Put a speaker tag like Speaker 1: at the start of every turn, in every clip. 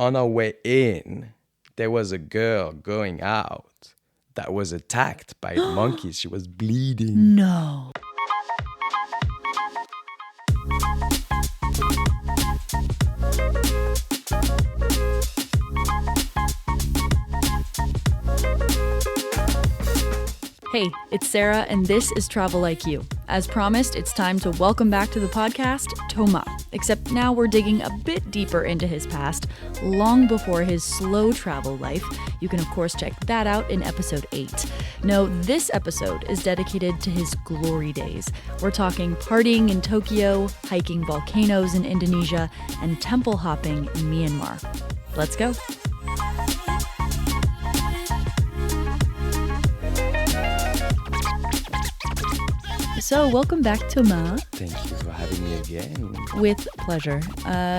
Speaker 1: on our way in, there was a girl going out that was attacked by monkeys. She was bleeding.
Speaker 2: No. Hey, it's Sarah, and this is Travel Like You. As promised, it's time to welcome back to the podcast Thomas. Except now we're digging a bit deeper into his past, long before his slow travel life. You can, of course, check that out in episode 8. No, this episode is dedicated to his glory days. We're talking partying in Tokyo, hiking volcanoes in Indonesia, and temple hopping in Myanmar. Let's go. So, welcome back, Thomas.
Speaker 1: Thank you for having me again.
Speaker 2: With pleasure.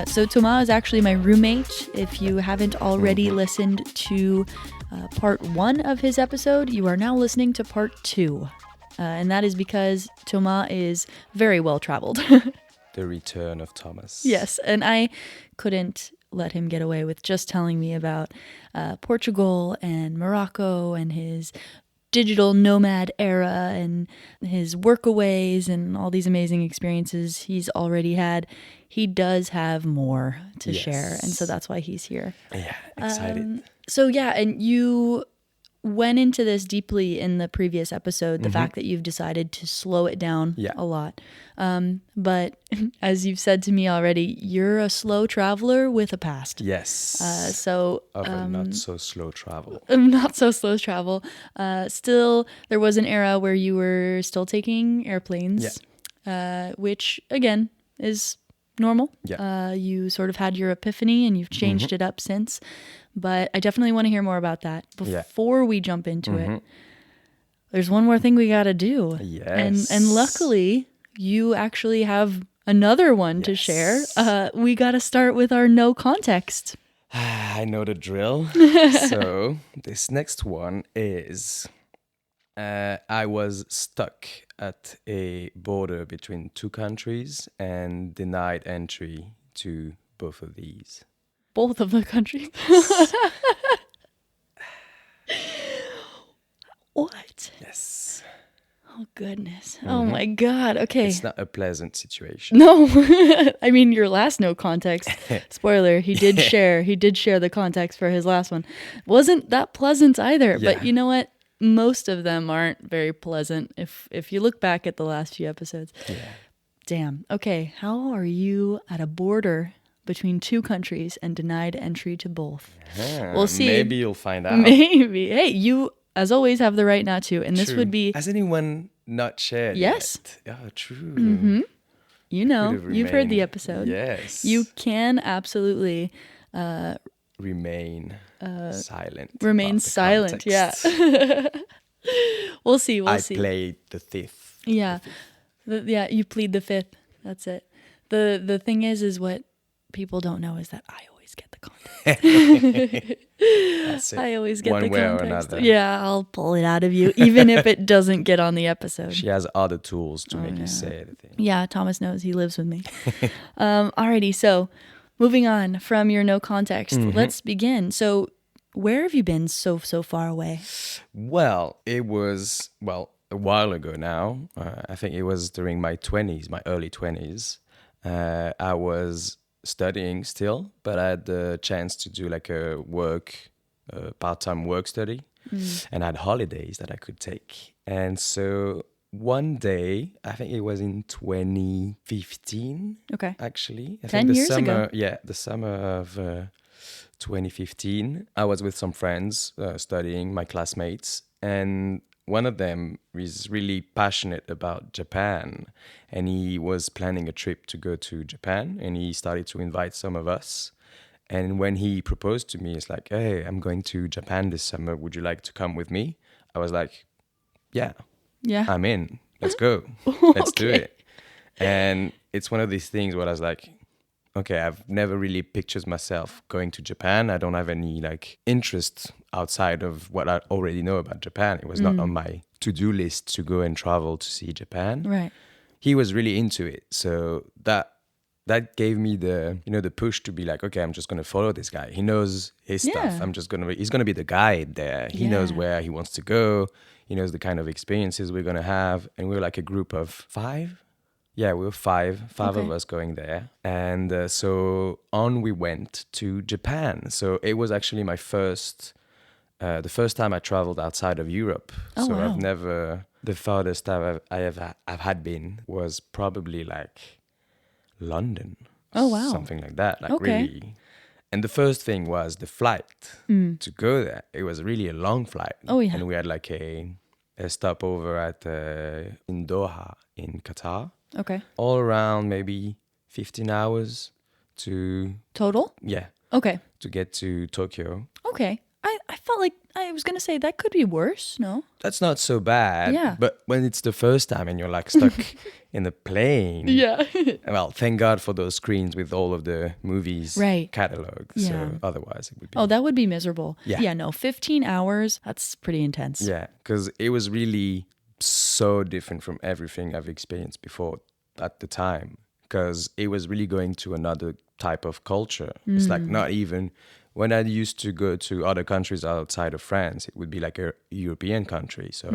Speaker 2: So, Thomas is actually my roommate. If you haven't already listened to part 1 of his episode, you are now listening to part 2. And that is because Thomas is very well traveled.
Speaker 1: The return of Thomas.
Speaker 2: Yes, and I couldn't let him get away with just telling me about Portugal and Morocco and his digital nomad era and his workaways and all these amazing experiences he's already had. He does have more to share, and so that's why he's here.
Speaker 1: Yeah, excited.
Speaker 2: And you went into this deeply in the previous episode, the fact that you've decided to slow it down a lot. But as you've said to me already, you're a slow traveler with a past.
Speaker 1: Yes.
Speaker 2: Of
Speaker 1: a not so slow travel.
Speaker 2: Not so slow travel. Still, there was an era where you were still taking airplanes, which again is normal.
Speaker 1: Yeah.
Speaker 2: You sort of had your epiphany and you've changed it up since. But I definitely want to hear more about that. Before we jump into it, there's one more thing we got to do.
Speaker 1: Yes.
Speaker 2: And luckily, you actually have another one to share. We got to start with our no context.
Speaker 1: I know the drill. So this next one is I was stuck at a border between 2 countries and denied entry to both of these.
Speaker 2: Both of the countries. What?
Speaker 1: Yes.
Speaker 2: Oh, goodness. Oh, my God. Okay.
Speaker 1: It's not a pleasant situation.
Speaker 2: No. I mean, your last no context. Spoiler, he did share the context for his last one. Wasn't that pleasant either.
Speaker 1: Yeah.
Speaker 2: But you know what? Most of them aren't very pleasant if you look back at the last few episodes.
Speaker 1: Yeah.
Speaker 2: Damn. Okay. How are you at a border between 2 countries and denied entry to both? We'll see.
Speaker 1: Maybe you'll find out.
Speaker 2: Maybe. Hey, you, as always, have the right not to. And this would be...
Speaker 1: Has anyone not shared
Speaker 2: Yes.
Speaker 1: yet? Oh, true.
Speaker 2: You know, you've heard the episode.
Speaker 1: Yes.
Speaker 2: You can absolutely...
Speaker 1: remain silent.
Speaker 2: Remain
Speaker 1: about the
Speaker 2: silent,
Speaker 1: context.
Speaker 2: yeah. We'll see.
Speaker 1: I played the thief.
Speaker 2: Yeah. You plead the fifth. That's it. The thing is what people don't know is that I always get the context.
Speaker 1: That's it.
Speaker 2: I always get
Speaker 1: One
Speaker 2: the
Speaker 1: way or
Speaker 2: context.
Speaker 1: another.
Speaker 2: Yeah, I'll pull it out of you, even if it doesn't get on the episode.
Speaker 1: She has other tools to make you say anything.
Speaker 2: Yeah, Thomas knows. He lives with me. Alrighty, so moving on from your no context, let's begin. So where have you been so far away?
Speaker 1: Well, it was, a while ago now. I think it was during my early 20s. I was studying still, but I had the chance to do like a part-time work study, and I had holidays that I could take. And so one day, I think it was in 2015.
Speaker 2: Okay.
Speaker 1: Actually, I
Speaker 2: 10
Speaker 1: think the
Speaker 2: years
Speaker 1: summer,
Speaker 2: ago.
Speaker 1: Yeah, the summer of 2015. I was with some friends studying, my classmates, and one of them is really passionate about Japan, and he was planning a trip to go to Japan, and he started to invite some of us. And when he proposed to me, it's like, hey, I'm going to Japan this summer. Would you like to come with me? I was like, yeah, I'm in. Let's go. Let's do it. And it's one of these things where I was like, okay, I've never really pictured myself going to Japan. I don't have any like interest outside of what I already know about Japan. It was not on my to-do list to go and travel to see Japan.
Speaker 2: Right.
Speaker 1: He was really into it. So that that gave me the, the push to be like, okay, I'm just going to follow this guy. He knows his stuff.
Speaker 2: Yeah.
Speaker 1: He's going to be the guide there. He knows
Speaker 2: Yeah.
Speaker 1: where he wants to go. He knows the kind of experiences we're going to have. And we were like a group of 5. Yeah, we were five of
Speaker 2: Okay.
Speaker 1: us going there. And so on we went to Japan. So it was actually the first time I traveled outside of Europe.
Speaker 2: Oh,
Speaker 1: So
Speaker 2: wow.
Speaker 1: the farthest I've had been was probably like London.
Speaker 2: Oh, wow.
Speaker 1: Something like that. Like
Speaker 2: Okay.
Speaker 1: really. And the first thing was the flight to go there. It was really a long flight.
Speaker 2: Oh, yeah.
Speaker 1: And we had like a stopover at in Doha in Qatar.
Speaker 2: Okay.
Speaker 1: All around maybe 15 hours to
Speaker 2: Total?
Speaker 1: yeah
Speaker 2: Okay.
Speaker 1: to get to Tokyo.
Speaker 2: Okay. I felt like I was going to say that could be worse. No?
Speaker 1: That's not so bad.
Speaker 2: Yeah.
Speaker 1: But when it's the first time and you're like stuck in the plane.
Speaker 2: Yeah.
Speaker 1: Well, thank God for those screens with all of the movies
Speaker 2: Right.
Speaker 1: catalog.
Speaker 2: Yeah.
Speaker 1: So otherwise it would be.
Speaker 2: Oh, that would be miserable.
Speaker 1: Yeah.
Speaker 2: Yeah, no, 15 hours, that's pretty intense.
Speaker 1: Yeah, because it was really so different from everything I've experienced before at the time. Because it was really going to another type of culture. It's like not even when I used to go to other countries outside of France, it would be like a European country. So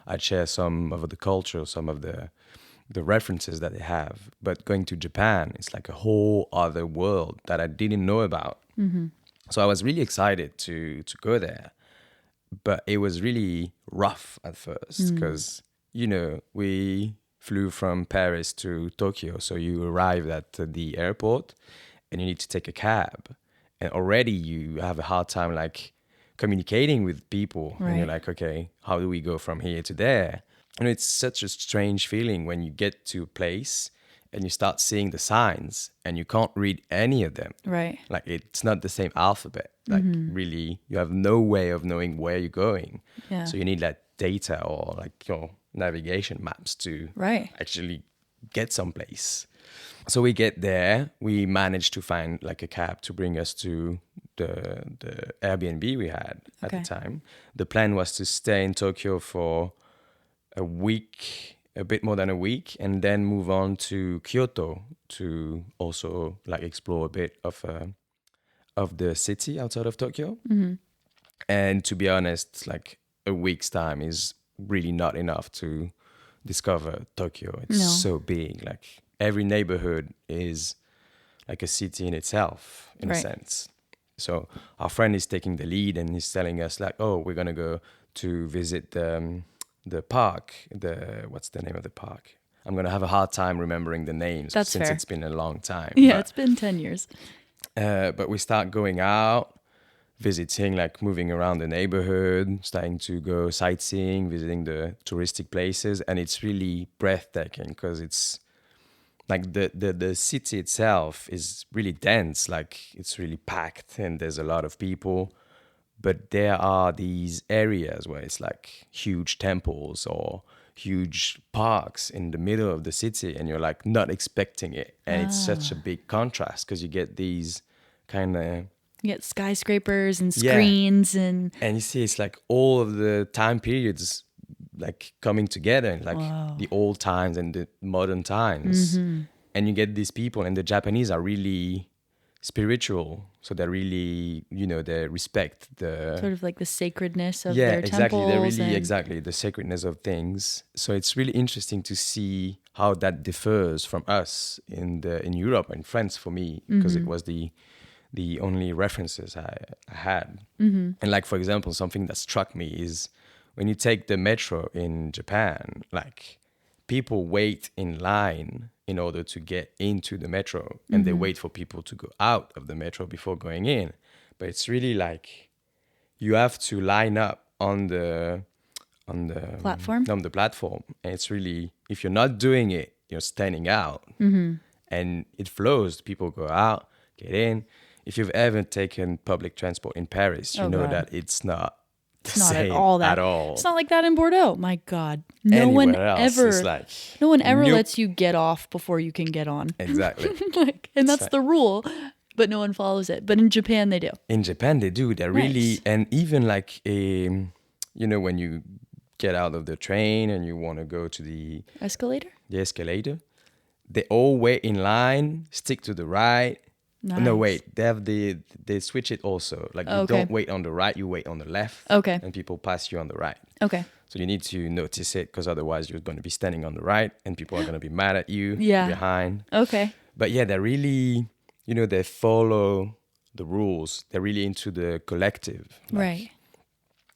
Speaker 1: I'd share some of the culture, some of the references that they have. But going to Japan, it's like a whole other world that I didn't know about. So I was really excited to go there. But it was really rough at first because, we flew from Paris to Tokyo. So you arrive at the airport and you need to take a cab. And already you have a hard time like communicating with people.
Speaker 2: Right.
Speaker 1: And you're like, okay, how do we go from here to there? And it's such a strange feeling when you get to a place and you start seeing the signs and you can't read any of them.
Speaker 2: Right.
Speaker 1: Like it's not the same alphabet. Like really, you have no way of knowing where you're going.
Speaker 2: Yeah.
Speaker 1: So you need like data or like your navigation maps to
Speaker 2: Right.
Speaker 1: actually get someplace. So we get there. We managed to find like a cab to bring us to the Airbnb we had at
Speaker 2: Okay.
Speaker 1: the time. The plan was to stay in Tokyo for a week, a bit more than a week, and then move on to Kyoto to also like explore a bit of the city outside of Tokyo. And to be honest, like a week's time is really not enough to discover Tokyo. It's
Speaker 2: No.
Speaker 1: so big. Like every neighborhood is like a city in itself, in
Speaker 2: Right.
Speaker 1: a sense. So our friend is taking the lead and he's telling us like, oh, we're gonna go to visit the park. What's the name of the park? I'm gonna have a hard time remembering the names
Speaker 2: That's
Speaker 1: since
Speaker 2: fair.
Speaker 1: it's been a long time.
Speaker 2: Yeah,
Speaker 1: But
Speaker 2: it's been 10 years.
Speaker 1: but we start going out, visiting, like moving around the neighborhood, starting to go sightseeing, visiting the touristic places. And it's really breathtaking because it's like the city itself is really dense, like it's really packed and there's a lot of people. But there are these areas where it's like huge temples or huge parks in the middle of the city and you're like not expecting it. And it's such a big contrast because you get these kind of
Speaker 2: You get skyscrapers and
Speaker 1: Yeah.
Speaker 2: screens and
Speaker 1: and you see it's like all of the time periods like coming together, like
Speaker 2: Wow.
Speaker 1: the old times and the modern times. And you get these people, and the Japanese are really spiritual, so they're really, they respect the
Speaker 2: sort of like the sacredness of
Speaker 1: yeah,
Speaker 2: their
Speaker 1: exactly.
Speaker 2: temples.
Speaker 1: They're really
Speaker 2: and-
Speaker 1: exactly the sacredness of things. So it's really interesting to see how that differs from us in Europe and France for me, because it was the only references I had. And like, for example, something that struck me is when you take the metro in Japan, like people wait in line in order to get into the metro, and they wait for people to go out of the metro before going in. But it's really like you have to line up on the
Speaker 2: Platform?
Speaker 1: on the platform, and it's really, if you're not doing it, you're standing out. And it flows. People go out, get in. If you've ever taken public transport in Paris, you
Speaker 2: Oh,
Speaker 1: know
Speaker 2: God.
Speaker 1: that it's not the
Speaker 2: Not
Speaker 1: same
Speaker 2: at all that.
Speaker 1: at all.
Speaker 2: It's not like that in Bordeaux. My God. No
Speaker 1: Anywhere
Speaker 2: one
Speaker 1: else,
Speaker 2: ever
Speaker 1: it's like,
Speaker 2: no one ever
Speaker 1: nope.
Speaker 2: lets you get off before you can get on.
Speaker 1: Exactly.
Speaker 2: Like, and that's
Speaker 1: like-
Speaker 2: the rule, but no one follows it. But in Japan they do.
Speaker 1: In Japan, they do. They're really,
Speaker 2: Nice.
Speaker 1: and even like, when you get out of the train and you want to go to the
Speaker 2: Escalator?
Speaker 1: escalator, they all wait in line, stick to the right.
Speaker 2: Nice.
Speaker 1: No, wait, they switch it also. Like you don't wait on the right, you wait on the left.
Speaker 2: Okay.
Speaker 1: And people pass you on the right.
Speaker 2: Okay.
Speaker 1: So you need to notice it, because otherwise you're going to be standing on the right and people are going to be mad at you
Speaker 2: Yeah.
Speaker 1: behind.
Speaker 2: Okay.
Speaker 1: But yeah, they're really, they follow the rules. They're really into the collective. Like,
Speaker 2: Right.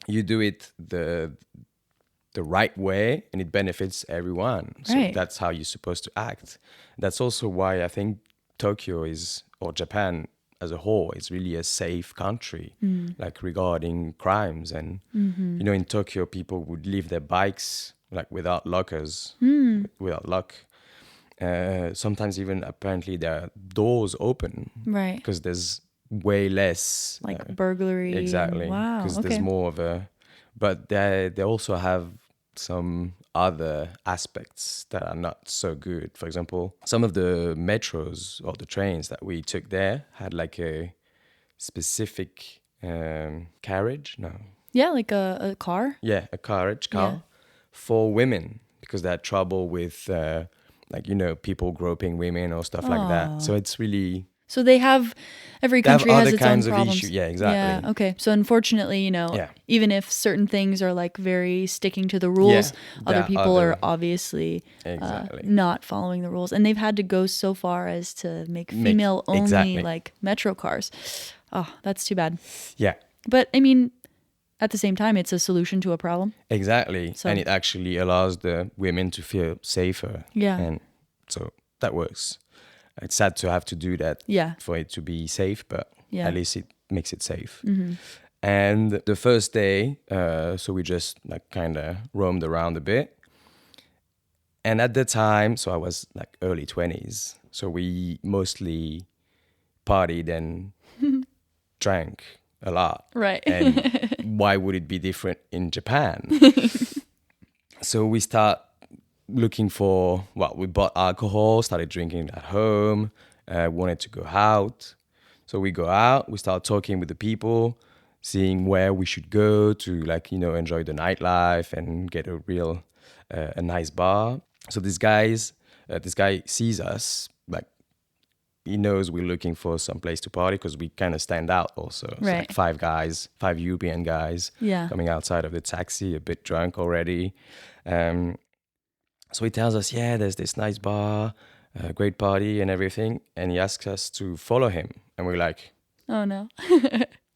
Speaker 1: you do it the right way and it benefits everyone. So
Speaker 2: Right.
Speaker 1: that's how you're supposed to act. That's also why I think Tokyo or Japan as a whole is really a safe country, like regarding crimes. And, in Tokyo, people would leave their bikes like without lockers, without lock. Sometimes even apparently there are doors open.
Speaker 2: Right.
Speaker 1: Because there's way less.
Speaker 2: Like burglary.
Speaker 1: Exactly.
Speaker 2: Wow.
Speaker 1: Because
Speaker 2: Okay.
Speaker 1: there's more of a... But they also have some other aspects that are not so good. For example, some of the metros or the trains that we took there had like a specific carriage. No.
Speaker 2: Yeah, like a car.
Speaker 1: Yeah, a car
Speaker 2: Yeah.
Speaker 1: for women, because they had trouble with people groping women or stuff like that. So it's really...
Speaker 2: So they have, every
Speaker 1: They have
Speaker 2: country has
Speaker 1: other
Speaker 2: its own
Speaker 1: kinds of
Speaker 2: problems.
Speaker 1: issues. Yeah, exactly.
Speaker 2: Yeah, okay. So unfortunately,
Speaker 1: Yeah.
Speaker 2: even if certain things are like very sticking to the rules,
Speaker 1: there
Speaker 2: other
Speaker 1: are
Speaker 2: people
Speaker 1: other-
Speaker 2: are obviously
Speaker 1: Exactly.
Speaker 2: not following the rules. And they've had to go so far as to make female-only
Speaker 1: exactly.
Speaker 2: like metro cars. Oh, that's too bad.
Speaker 1: Yeah.
Speaker 2: But I mean, at the same time, it's a solution to a problem.
Speaker 1: Exactly.
Speaker 2: So-
Speaker 1: And it actually allows the women to feel safer.
Speaker 2: Yeah.
Speaker 1: And so that works. It's sad to have to do that
Speaker 2: Yeah.
Speaker 1: for it to be safe, but
Speaker 2: Yeah.
Speaker 1: at least it makes it safe. And the first day, so we just like kind of roamed around a bit. And at the time, so I was like early 20s. So we mostly partied and drank a lot.
Speaker 2: Right.
Speaker 1: And why would it be different in Japan? So we start looking for, we bought alcohol, started drinking at home, wanted to go out. So we go out, we start talking with the people, seeing where we should go to enjoy the nightlife and get a nice bar. So this guy sees us, he knows we're looking for some place to party because we kind of stand out also. So
Speaker 2: Right.
Speaker 1: five European guys
Speaker 2: Yeah.
Speaker 1: coming outside of the taxi, a bit drunk already. So he tells us, yeah, there's this nice bar, great party and everything. And he asks us to follow him. And we're like,
Speaker 2: Oh no.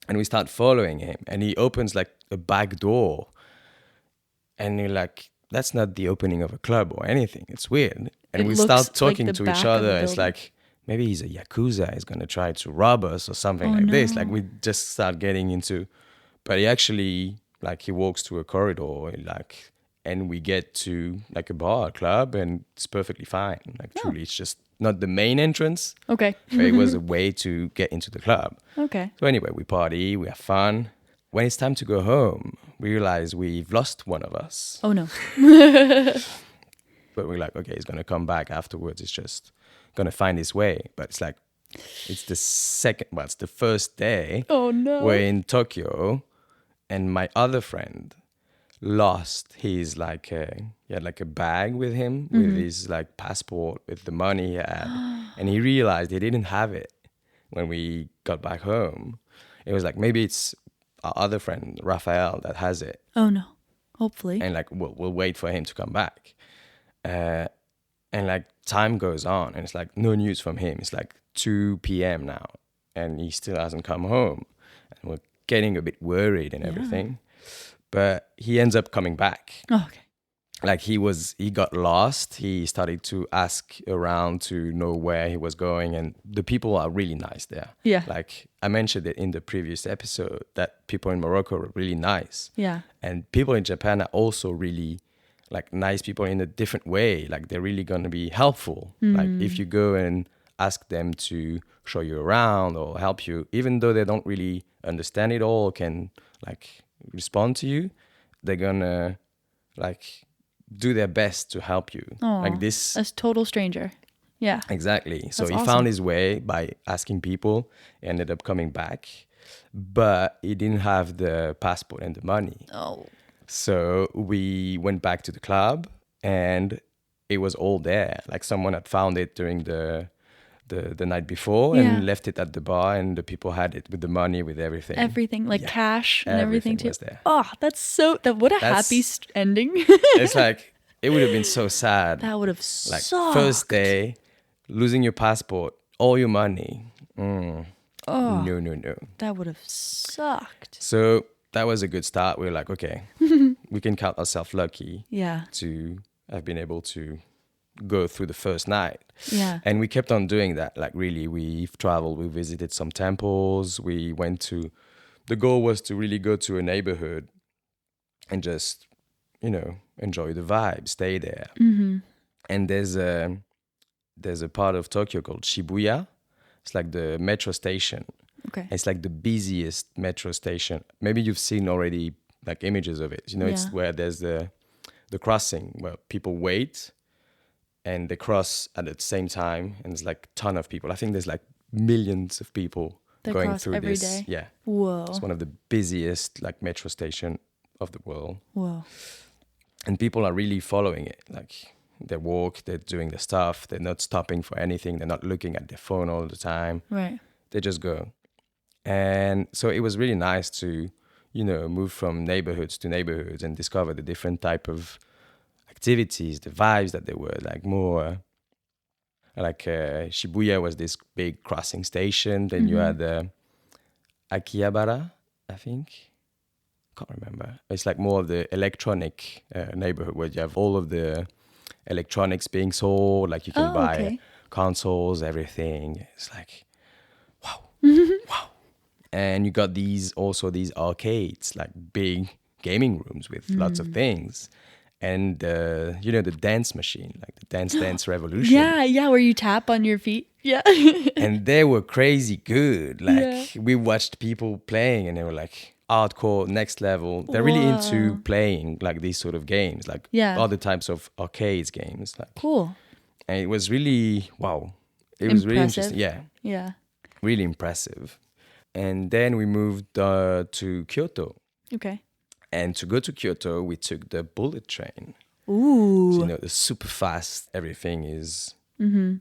Speaker 1: and we start following him. And he opens like a back door. And you're like, that's not the opening of a club or anything. It's weird. And
Speaker 2: It
Speaker 1: we
Speaker 2: looks
Speaker 1: start
Speaker 2: like
Speaker 1: talking
Speaker 2: the
Speaker 1: to
Speaker 2: back
Speaker 1: each
Speaker 2: of
Speaker 1: other.
Speaker 2: the
Speaker 1: It's
Speaker 2: building.
Speaker 1: like, maybe he's a Yakuza. He's going to try to rob us or something
Speaker 2: Oh,
Speaker 1: like this.
Speaker 2: no.
Speaker 1: Like we just start getting into, but he actually, he walks to a corridor, and we get to like a bar, club, and it's perfectly fine. Truly, it's just not the main entrance,
Speaker 2: Okay.
Speaker 1: but it was a way to get into the club.
Speaker 2: Okay.
Speaker 1: So anyway, we party, we have fun. When it's time to go home, we realize we've lost one of us.
Speaker 2: Oh no.
Speaker 1: But we're like, okay, he's going to come back afterwards. It's just going to find his way. But it's like, it's the first day.
Speaker 2: Oh no.
Speaker 1: We're in Tokyo, and my other friend lost his he had like a bag with him with his passport with the money he had, and he realized he didn't have it when we got back home. It was like, maybe it's our other friend Raphael that has it,
Speaker 2: Oh no. Hopefully.
Speaker 1: and we'll wait for him to come back. And time goes on, and it's like no news from him. It's like 2 p.m. now, and he still hasn't come home, and we're getting a bit worried and everything. But he ends up coming back.
Speaker 2: Oh, okay.
Speaker 1: He got lost. He started to ask around to know where he was going, and the people are really nice there.
Speaker 2: Yeah.
Speaker 1: Like I mentioned it in the previous episode, that people in Morocco are really nice.
Speaker 2: Yeah.
Speaker 1: And people in Japan are also really nice people in a different way. They're really gonna be helpful. If you go and ask them to show you around or help you, even though they don't really understand it all, can respond to you, they're gonna do their best to help you.
Speaker 2: Aw,
Speaker 1: This.
Speaker 2: A total stranger. Yeah.
Speaker 1: Exactly. So
Speaker 2: That's
Speaker 1: he
Speaker 2: awesome.
Speaker 1: found his way by asking people, ended up coming back, but he didn't have the passport and the money.
Speaker 2: Oh.
Speaker 1: So we went back to the club, and it was all there. Like someone had found it during the night before
Speaker 2: Yeah.
Speaker 1: and left it at the bar, and the people had it with the money, with everything.
Speaker 2: Everything, like
Speaker 1: Yeah.
Speaker 2: cash and everything too.
Speaker 1: Was there.
Speaker 2: Oh, what a
Speaker 1: That's-
Speaker 2: happy ending.
Speaker 1: It's like, it would have been so sad.
Speaker 2: That would have
Speaker 1: Like
Speaker 2: sucked.
Speaker 1: first day, losing your passport, all your money. No.
Speaker 2: That would have sucked.
Speaker 1: So that was a good start. We were like, okay, we can count ourselves lucky
Speaker 2: Yeah.
Speaker 1: to have been able to go through the first night.
Speaker 2: Yeah.
Speaker 1: And we kept on doing that. Like really, we've traveled, we visited some temples. We went to, the goal was to really go to a neighborhood and just, enjoy the vibe, stay there.
Speaker 2: Mm-hmm.
Speaker 1: And there's a part of Tokyo called Shibuya. It's like the metro station.
Speaker 2: Okay.
Speaker 1: It's like the busiest metro station. Maybe you've seen already like images of it. It's
Speaker 2: Yeah.
Speaker 1: where there's the crossing where people wait and they cross at the same time, and there's like a ton of people. I think there's like millions of people
Speaker 2: They
Speaker 1: going
Speaker 2: cross
Speaker 1: through
Speaker 2: every
Speaker 1: this.
Speaker 2: day?
Speaker 1: Yeah.
Speaker 2: Whoa.
Speaker 1: It's one of the busiest like metro station of the world.
Speaker 2: Whoa.
Speaker 1: And people are really following it. Like they walk, they're doing their stuff, they're not stopping for anything, they're not looking at their phone all the time.
Speaker 2: Right.
Speaker 1: They just go. And so it was really nice to, move from neighborhoods to neighborhoods and discover the different type of activities, the vibes that there were, like more like Shibuya was this big crossing station. Then you had Akihabara, I think. Can't remember. It's like more of the electronic neighborhood where you have all of the electronics being sold. Like you can buy
Speaker 2: okay.
Speaker 1: consoles, everything. It's like, wow, wow. And you got these arcades, like big gaming rooms with lots of things. And, the dance machine, like the Dance Revolution.
Speaker 2: Yeah, where you tap on your feet. Yeah.
Speaker 1: And they were crazy good. Like
Speaker 2: Yeah.
Speaker 1: we watched people playing and they were like hardcore, next level. They're really into playing like these sort of games, like
Speaker 2: Yeah.
Speaker 1: other types of arcades games. Like,
Speaker 2: Cool.
Speaker 1: and it was really, wow. It was really
Speaker 2: Impressive.
Speaker 1: interesting. Yeah,
Speaker 2: Yeah.
Speaker 1: really impressive. And then we moved to Kyoto.
Speaker 2: Okay.
Speaker 1: And to go to Kyoto, we took the bullet train.
Speaker 2: Ooh.
Speaker 1: So, the super fast, everything is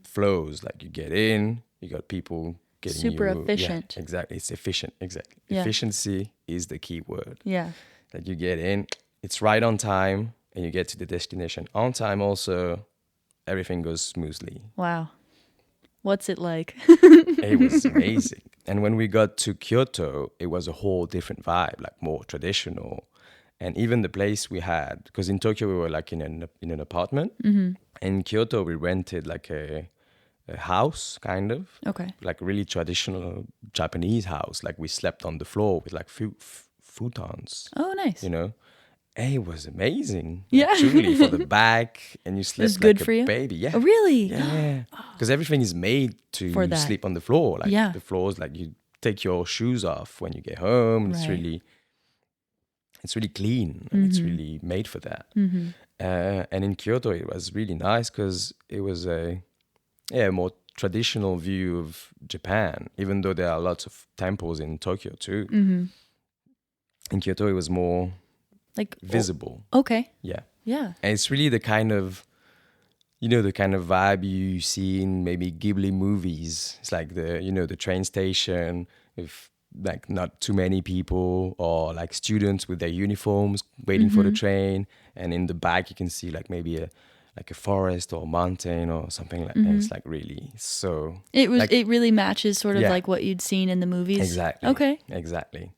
Speaker 1: flows. Like you get in, you got people getting
Speaker 2: Super
Speaker 1: you.
Speaker 2: efficient.
Speaker 1: Yeah, exactly. It's efficient. Exactly.
Speaker 2: Yeah.
Speaker 1: Efficiency is the key word.
Speaker 2: Yeah.
Speaker 1: That you get in, it's right on time, and you get to the destination on time. Also, everything goes smoothly.
Speaker 2: Wow. What's it like?
Speaker 1: It was amazing. And when we got to Kyoto, it was a whole different vibe, like more traditional. And even the place we had, because in Tokyo we were like in an apartment. In Kyoto we rented like a house, kind of.
Speaker 2: Okay.
Speaker 1: Like a really traditional Japanese house. Like we slept on the floor with like futons,
Speaker 2: Oh, nice.
Speaker 1: And it was amazing.
Speaker 2: Yeah.
Speaker 1: Like, truly, for the back, and you slept
Speaker 2: was good
Speaker 1: like
Speaker 2: for
Speaker 1: a
Speaker 2: you?
Speaker 1: baby. Yeah.
Speaker 2: Oh, really?
Speaker 1: Yeah, because everything is made to
Speaker 2: For that.
Speaker 1: sleep on the floor. Like
Speaker 2: Yeah.
Speaker 1: the floors, like you take your shoes off when you get home. It's
Speaker 2: Right.
Speaker 1: really clean. And it's really made for that. And in Kyoto, it was really nice because it was a more traditional view of Japan. Even though there are lots of temples in Tokyo too, in Kyoto it was more
Speaker 2: Like
Speaker 1: visible.
Speaker 2: Okay.
Speaker 1: Yeah.
Speaker 2: Yeah.
Speaker 1: And it's really the kind of, the kind of vibe you see in maybe Ghibli movies. It's like the train station with like not too many people, or like students with their uniforms waiting for the train. And in the back, you can see like maybe a forest or a mountain or something like that. It's like really so.
Speaker 2: It was.
Speaker 1: like-
Speaker 2: It really matches sort of
Speaker 1: Yeah.
Speaker 2: like what you'd seen in the movies.
Speaker 1: Exactly.
Speaker 2: Okay.
Speaker 1: Exactly.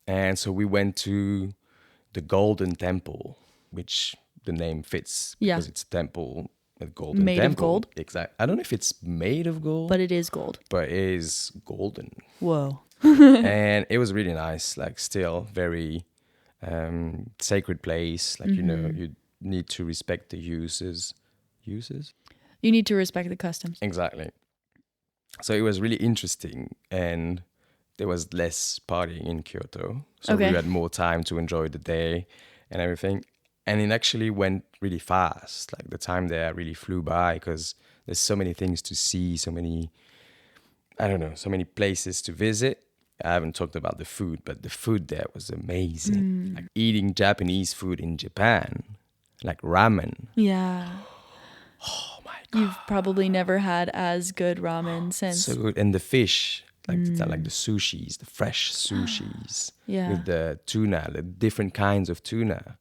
Speaker 1: And so we went to the Golden Temple, which the name fits
Speaker 2: Yeah.
Speaker 1: because it's a temple, a golden
Speaker 2: Made of
Speaker 1: temple.
Speaker 2: gold?
Speaker 1: Exactly. I don't know if it's made of gold,
Speaker 2: But it is gold.
Speaker 1: but it is golden.
Speaker 2: Whoa.
Speaker 1: And it was really nice, like still very sacred place. Like, you need to respect the uses.
Speaker 2: You need to respect the customs.
Speaker 1: Exactly. So it was really interesting, and there was less partying in Kyoto. So
Speaker 2: Okay.
Speaker 1: we had more time to enjoy the day and everything. And it actually went really fast. Like the time there really flew by because there's so many things to see, so many places to visit. I haven't talked about the food, but the food there was amazing. Like eating Japanese food in Japan, like ramen.
Speaker 2: Yeah.
Speaker 1: Oh my God.
Speaker 2: You've probably never had as good ramen since.
Speaker 1: So good. And the fish, like the sushis, the fresh sushis
Speaker 2: Yeah.
Speaker 1: with the tuna, the different kinds of tuna.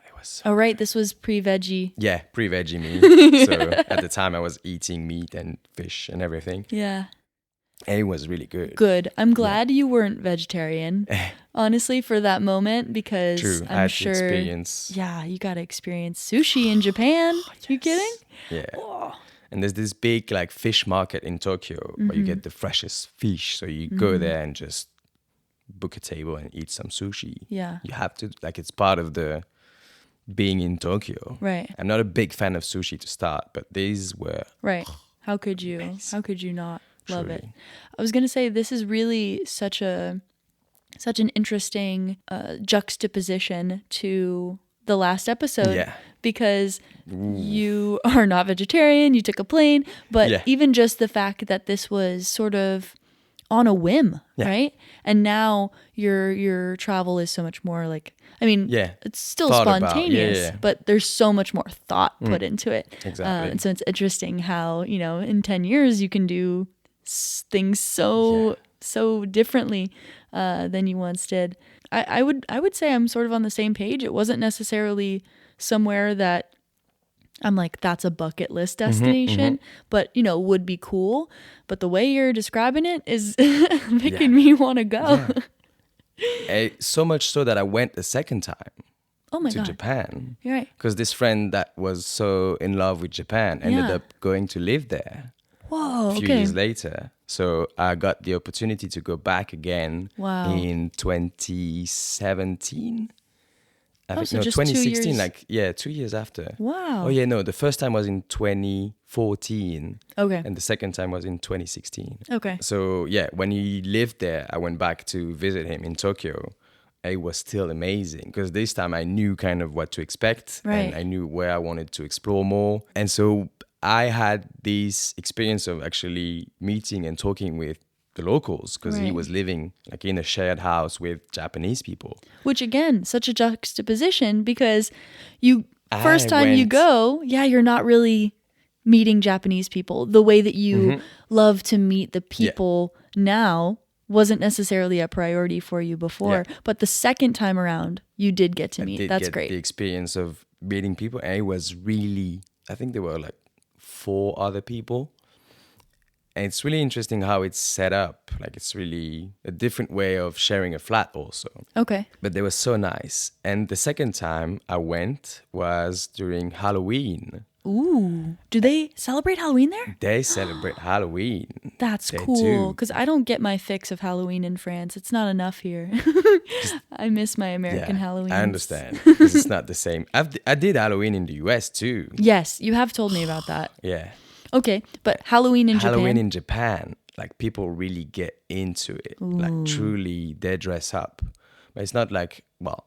Speaker 1: It was so
Speaker 2: Oh, right. This was pre-veggie.
Speaker 1: Yeah, pre-veggie me. So at the time I was eating meat and fish and everything.
Speaker 2: Yeah.
Speaker 1: And it was really good.
Speaker 2: Good. I'm glad you weren't vegetarian, honestly, for that moment, because
Speaker 1: True. I
Speaker 2: I'm
Speaker 1: had to
Speaker 2: sure.
Speaker 1: experience.
Speaker 2: Yeah, you got to experience sushi in Japan. You kidding?
Speaker 1: Yeah.
Speaker 2: Oh.
Speaker 1: And there's this big like fish market in Tokyo where you get the freshest fish. So you go there and just book a table and eat some sushi.
Speaker 2: Yeah.
Speaker 1: You have to, like, it's part of the being in Tokyo.
Speaker 2: Right.
Speaker 1: I'm not a big fan of sushi to start, but these were
Speaker 2: Right. How could you? How could you not love it?
Speaker 1: truly.
Speaker 2: I was going to say this is really such an interesting juxtaposition to the last episode.
Speaker 1: Yeah.
Speaker 2: Because you are not vegetarian, you took a plane, but
Speaker 1: Yeah.
Speaker 2: even just the fact that this was sort of on a whim,
Speaker 1: Yeah.
Speaker 2: right? And now your travel is so much more like, I mean,
Speaker 1: Yeah.
Speaker 2: it's still
Speaker 1: Thought about.
Speaker 2: spontaneous,
Speaker 1: Yeah.
Speaker 2: but there's so much more thought put into it.
Speaker 1: Exactly.
Speaker 2: And so it's interesting how, in 10 years you can do things so differently than you once did. I would say I'm sort of on the same page. It wasn't necessarily somewhere that I'm like, that's a bucket list destination, but would be cool. But the way you're describing it is making me want to go.
Speaker 1: So much so that I went a second time
Speaker 2: Oh my
Speaker 1: to
Speaker 2: God.
Speaker 1: Japan.
Speaker 2: You're right.
Speaker 1: Because this friend that was so in love with Japan ended
Speaker 2: Yeah.
Speaker 1: up going to live there
Speaker 2: Whoa.
Speaker 1: a few
Speaker 2: Okay.
Speaker 1: years later. So I got the opportunity to go back again
Speaker 2: Wow.
Speaker 1: in 2017. I think,
Speaker 2: so
Speaker 1: no,
Speaker 2: just 2
Speaker 1: 2016,
Speaker 2: years.
Speaker 1: 2 years after.
Speaker 2: Wow.
Speaker 1: Oh, yeah, no, the first time was in 2014.
Speaker 2: Okay.
Speaker 1: And the second time was in 2016.
Speaker 2: Okay.
Speaker 1: So, yeah, when he lived there, I went back to visit him in Tokyo. It was still amazing because this time I knew kind of what to expect
Speaker 2: Right.
Speaker 1: and I knew where I wanted to explore more. And so I had this experience of actually meeting and talking with the locals because he
Speaker 2: Right.
Speaker 1: was living like in a shared house with Japanese people.
Speaker 2: Which again, such a juxtaposition because first time you
Speaker 1: went-
Speaker 2: go, you're not really meeting Japanese people the way that you love to meet the people now wasn't necessarily a priority for you before.
Speaker 1: Yeah.
Speaker 2: But the second time around, you did get to meet.
Speaker 1: Did
Speaker 2: That's
Speaker 1: get
Speaker 2: great.
Speaker 1: the experience of meeting people, and it was really, I think there were like 4 other people. And it's really interesting how it's set up. Like it's really a different way of sharing a flat also.
Speaker 2: Okay.
Speaker 1: But they were so nice. And the second time I went was during Halloween.
Speaker 2: Ooh. Do they celebrate Halloween there?
Speaker 1: They celebrate Halloween.
Speaker 2: That's
Speaker 1: They
Speaker 2: cool.
Speaker 1: do.
Speaker 2: Because I don't get my fix of Halloween in France. It's not enough here. I miss my American Halloween.
Speaker 1: I understand. Because it's not the same. I did Halloween in the US too.
Speaker 2: Yes, you have told me about that.
Speaker 1: Yeah.
Speaker 2: Okay, but Halloween in
Speaker 1: Halloween
Speaker 2: Japan.
Speaker 1: in Japan, like people really get into it. Like truly, they dress up. But it's not like, well,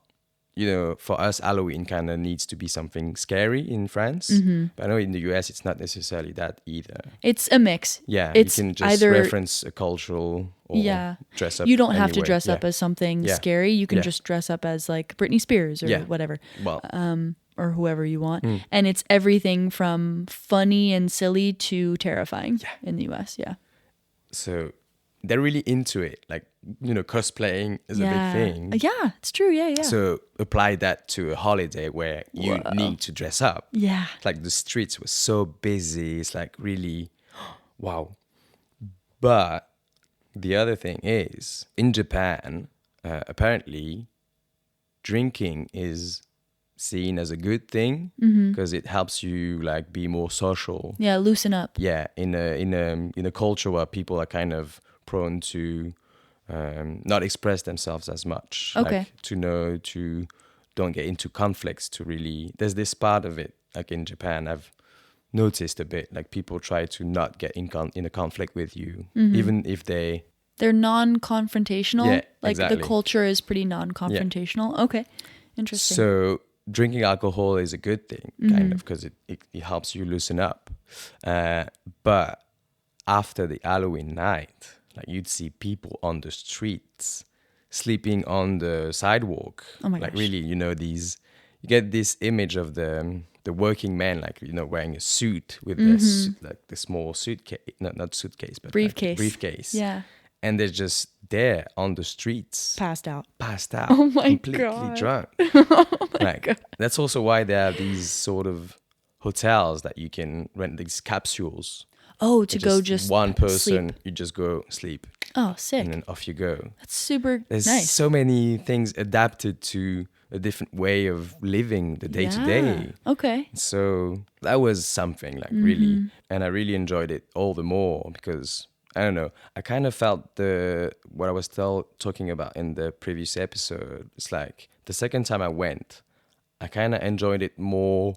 Speaker 1: for us, Halloween kind of needs to be something scary in France. But I know in the US, it's not necessarily that either.
Speaker 2: It's a mix.
Speaker 1: Yeah,
Speaker 2: It's
Speaker 1: you can just
Speaker 2: either
Speaker 1: reference a cultural or dress up.
Speaker 2: You don't have to
Speaker 1: anyway.
Speaker 2: dress up as something
Speaker 1: Yeah.
Speaker 2: scary. You can
Speaker 1: Yeah.
Speaker 2: just dress up as like Britney Spears or
Speaker 1: Yeah.
Speaker 2: whatever.
Speaker 1: Well,
Speaker 2: Or whoever you want. And it's everything from funny and silly to terrifying in the US. Yeah.
Speaker 1: so they're really into it. Like, cosplaying is a big thing.
Speaker 2: Yeah, it's true. Yeah.
Speaker 1: So apply that to a holiday where you need to dress up.
Speaker 2: Yeah.
Speaker 1: Like the streets were so busy. It's like really, wow. But the other thing is, in Japan, apparently, drinking is seen as a good thing because it helps you like be more social.
Speaker 2: Yeah, loosen up.
Speaker 1: Yeah, in a culture where people are kind of prone to not express themselves as much.
Speaker 2: Okay.
Speaker 1: Like to don't get into conflicts. To really, there's this part of it. Like in Japan, I've noticed a bit. Like people try to not get in a conflict with you, even if
Speaker 2: They're non-confrontational.
Speaker 1: Yeah,
Speaker 2: like
Speaker 1: exactly.
Speaker 2: the culture is pretty non-confrontational. Okay. Interesting.
Speaker 1: So drinking alcohol is a good thing, kind of, because it helps you loosen up. But after the Halloween night, like you'd see people on the streets sleeping on the sidewalk.
Speaker 2: Oh my
Speaker 1: like
Speaker 2: gosh.
Speaker 1: really, you get this image of the working man, like, wearing a suit with this, like the small suitcase, not suitcase, but
Speaker 2: Briefcase.
Speaker 1: like briefcase.
Speaker 2: Yeah.
Speaker 1: And they're just there on the streets,
Speaker 2: Passed out.
Speaker 1: oh
Speaker 2: my
Speaker 1: completely
Speaker 2: God.
Speaker 1: drunk. God. That's also why there are these sort of hotels that you can rent, these capsules.
Speaker 2: Oh, to go just
Speaker 1: one person,
Speaker 2: sleep.
Speaker 1: you just go sleep.
Speaker 2: Oh, sick.
Speaker 1: And then off you go.
Speaker 2: That's super
Speaker 1: There's
Speaker 2: nice.
Speaker 1: so many things adapted to a different way of living the day to day.
Speaker 2: Okay.
Speaker 1: So that was something, like, really. And I really enjoyed it all the more because, I don't know, I kind of felt what I was talking about in the previous episode. It's like the second time I went, I kind of enjoyed it more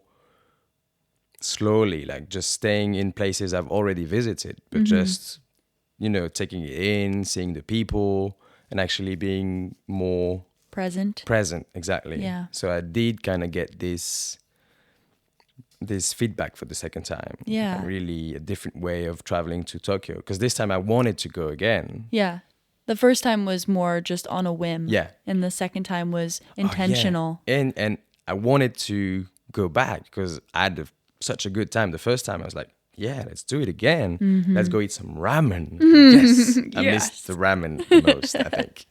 Speaker 1: slowly, like just staying in places I've already visited, but just, taking it in, seeing the people, and actually being more
Speaker 2: present.
Speaker 1: Exactly.
Speaker 2: Yeah.
Speaker 1: So I did kind of get this feedback for the second time.
Speaker 2: Yeah.
Speaker 1: Like really a different way of traveling to Tokyo, because this time I wanted to go again.
Speaker 2: Yeah. The first time was more just on a whim.
Speaker 1: Yeah.
Speaker 2: And the second time was intentional.
Speaker 1: Oh, yeah. And I wanted to go back because I had such a good time. The first time I was like, yeah, let's do it again. Let's go eat some ramen. Yes. I missed the ramen the most, I think.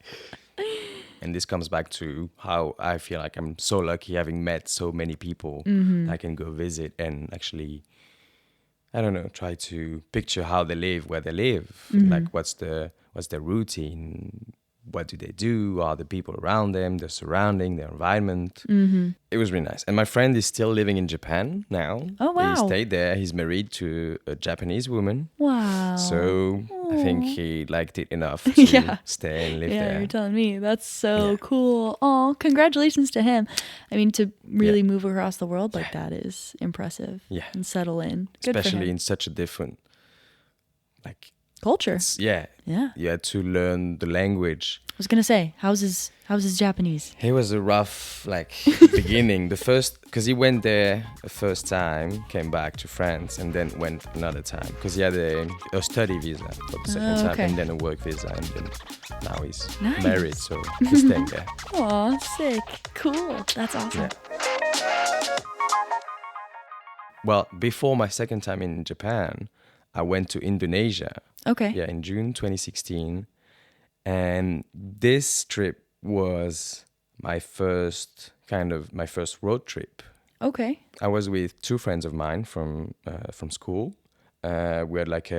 Speaker 1: And this comes back to how I feel like I'm so lucky having met so many people I can go visit and actually, I don't know, try to picture how they live, where they live. Like what's their routine, what do they do, are the people around them, their surrounding, their environment. It was really nice. And my friend is still living in Japan now.
Speaker 2: Oh, wow.
Speaker 1: He stayed there. He's married to a Japanese woman.
Speaker 2: Wow.
Speaker 1: So I think he liked it enough to stay and live there.
Speaker 2: Yeah, you're telling me. That's so cool. Oh, congratulations to him. I mean, to really move across the world like that is impressive.
Speaker 1: Yeah.
Speaker 2: And settle in. Good for
Speaker 1: especially
Speaker 2: him.
Speaker 1: in such a different, like,
Speaker 2: Culture.
Speaker 1: yeah.
Speaker 2: Yeah.
Speaker 1: You had to learn the language.
Speaker 2: I was gonna say, how's his Japanese?
Speaker 1: It was a rough, beginning. Because he went there the first time, came back to France, and then went another time. Because he had a study visa for the second time, and then a work visa, and then now he's married, so he's staying there.
Speaker 2: Aw, sick. Cool. That's awesome.
Speaker 1: Yeah. Well, before my second time in Japan, I went to Indonesia.
Speaker 2: Okay.
Speaker 1: Yeah, in June 2016. And this trip was my first road trip.
Speaker 2: Okay.
Speaker 1: I was with two friends of mine from school. We had like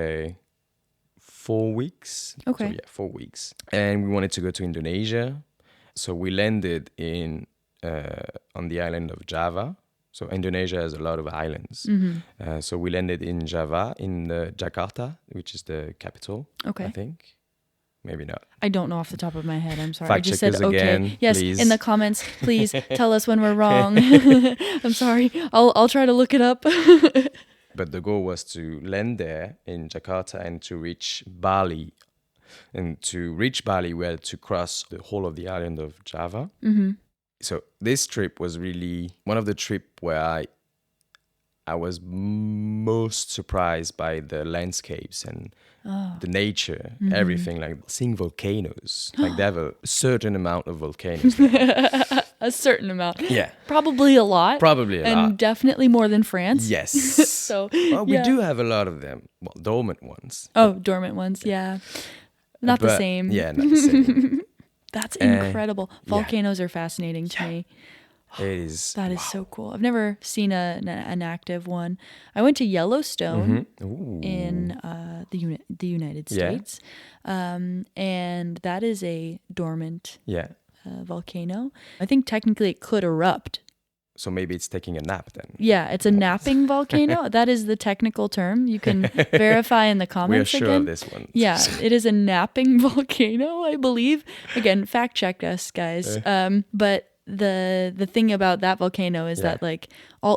Speaker 1: 4 weeks.
Speaker 2: Okay.
Speaker 1: So, 4 weeks. And we wanted to go to Indonesia. So we landed on the island of Java. So Indonesia has a lot of islands. So we landed in Java, in Jakarta, which is the capital, I think. Maybe not.
Speaker 2: I don't know off the top of my head. I'm sorry.
Speaker 1: Fact
Speaker 2: I just
Speaker 1: checkers
Speaker 2: said okay.
Speaker 1: again,
Speaker 2: Yes,
Speaker 1: please.
Speaker 2: in the comments, please tell us when we're wrong. I'm sorry. I'll try to look it up.
Speaker 1: But the goal was to land there in Jakarta and to reach Bali. And to reach Bali, we had to cross the whole of the island of Java. So this trip was really one of the trips where I was most surprised by the landscapes and the nature, everything, like seeing volcanoes. Like they have a certain amount of volcanoes there.
Speaker 2: A certain amount.
Speaker 1: Yeah.
Speaker 2: Probably a lot.
Speaker 1: And
Speaker 2: definitely more than France.
Speaker 1: Yes.
Speaker 2: So
Speaker 1: we do have a lot of them. Well, dormant ones.
Speaker 2: Oh, dormant ones. Yeah. Not the same.
Speaker 1: Yeah, not the same.
Speaker 2: That's incredible. Volcanoes are fascinating to me.
Speaker 1: It is.
Speaker 2: That is so cool. I've never seen an active one. I went to Yellowstone in the United States, and that is a dormant volcano. I think technically it could erupt.
Speaker 1: So maybe it's taking a nap then.
Speaker 2: Yeah, it's a napping volcano. That is the technical term. You can verify in the comments
Speaker 1: again. We are sure of this one.
Speaker 2: Yeah, it is a napping volcano, I believe. Again, fact check us, guys. But the thing about that volcano is that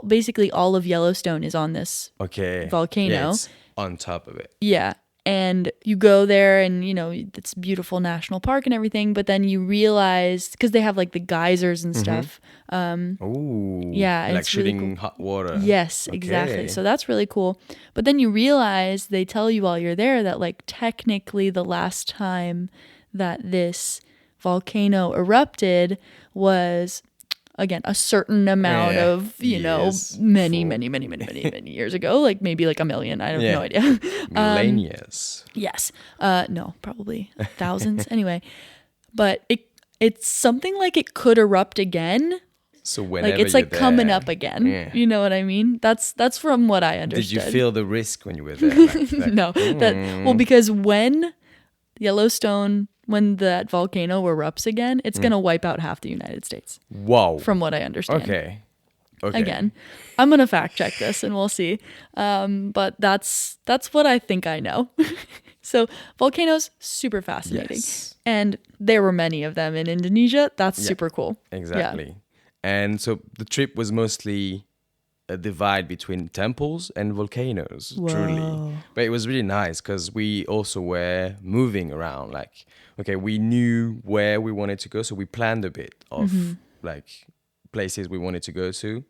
Speaker 2: basically all of Yellowstone is on this volcano.
Speaker 1: Yeah, it's on top of it.
Speaker 2: Yeah. And you go there and, it's a beautiful national park and everything. But then you realize, because they have like the geysers and stuff. Yeah.
Speaker 1: Like
Speaker 2: it's
Speaker 1: shooting
Speaker 2: really cool.
Speaker 1: hot water.
Speaker 2: Yes, exactly. So that's really cool. But then you realize, they tell you while you're there that like technically the last time that this volcano erupted was again, a certain amount of,
Speaker 1: years
Speaker 2: many,
Speaker 1: before.
Speaker 2: many, many, many, many, many years ago, like maybe like a million. I have no idea.
Speaker 1: Millennials.
Speaker 2: Yes. No, probably thousands. Anyway, but it's something like it could erupt again.
Speaker 1: So whenever
Speaker 2: Like it's
Speaker 1: you're
Speaker 2: like coming
Speaker 1: there,
Speaker 2: up again.
Speaker 1: yeah.
Speaker 2: You know what I mean? That's from what I
Speaker 1: Did
Speaker 2: understood.
Speaker 1: you feel the risk when you were there? Like,
Speaker 2: No, well, because when Yellowstone, when that volcano erupts again, it's gonna wipe out half the United States.
Speaker 1: whoa.
Speaker 2: From what I understand.
Speaker 1: Okay.
Speaker 2: Again, I'm gonna fact check this and we'll see. But that's what I think I know. So volcanoes, super fascinating,
Speaker 1: Yes.
Speaker 2: and there were many of them in Indonesia. That's super cool.
Speaker 1: Exactly.
Speaker 2: Yeah.
Speaker 1: And so the trip was mostly a divide between temples and volcanoes, truly. But it was really nice because we also were moving around. Like, okay, we knew where we wanted to go, so we planned a bit of like places we wanted to go to.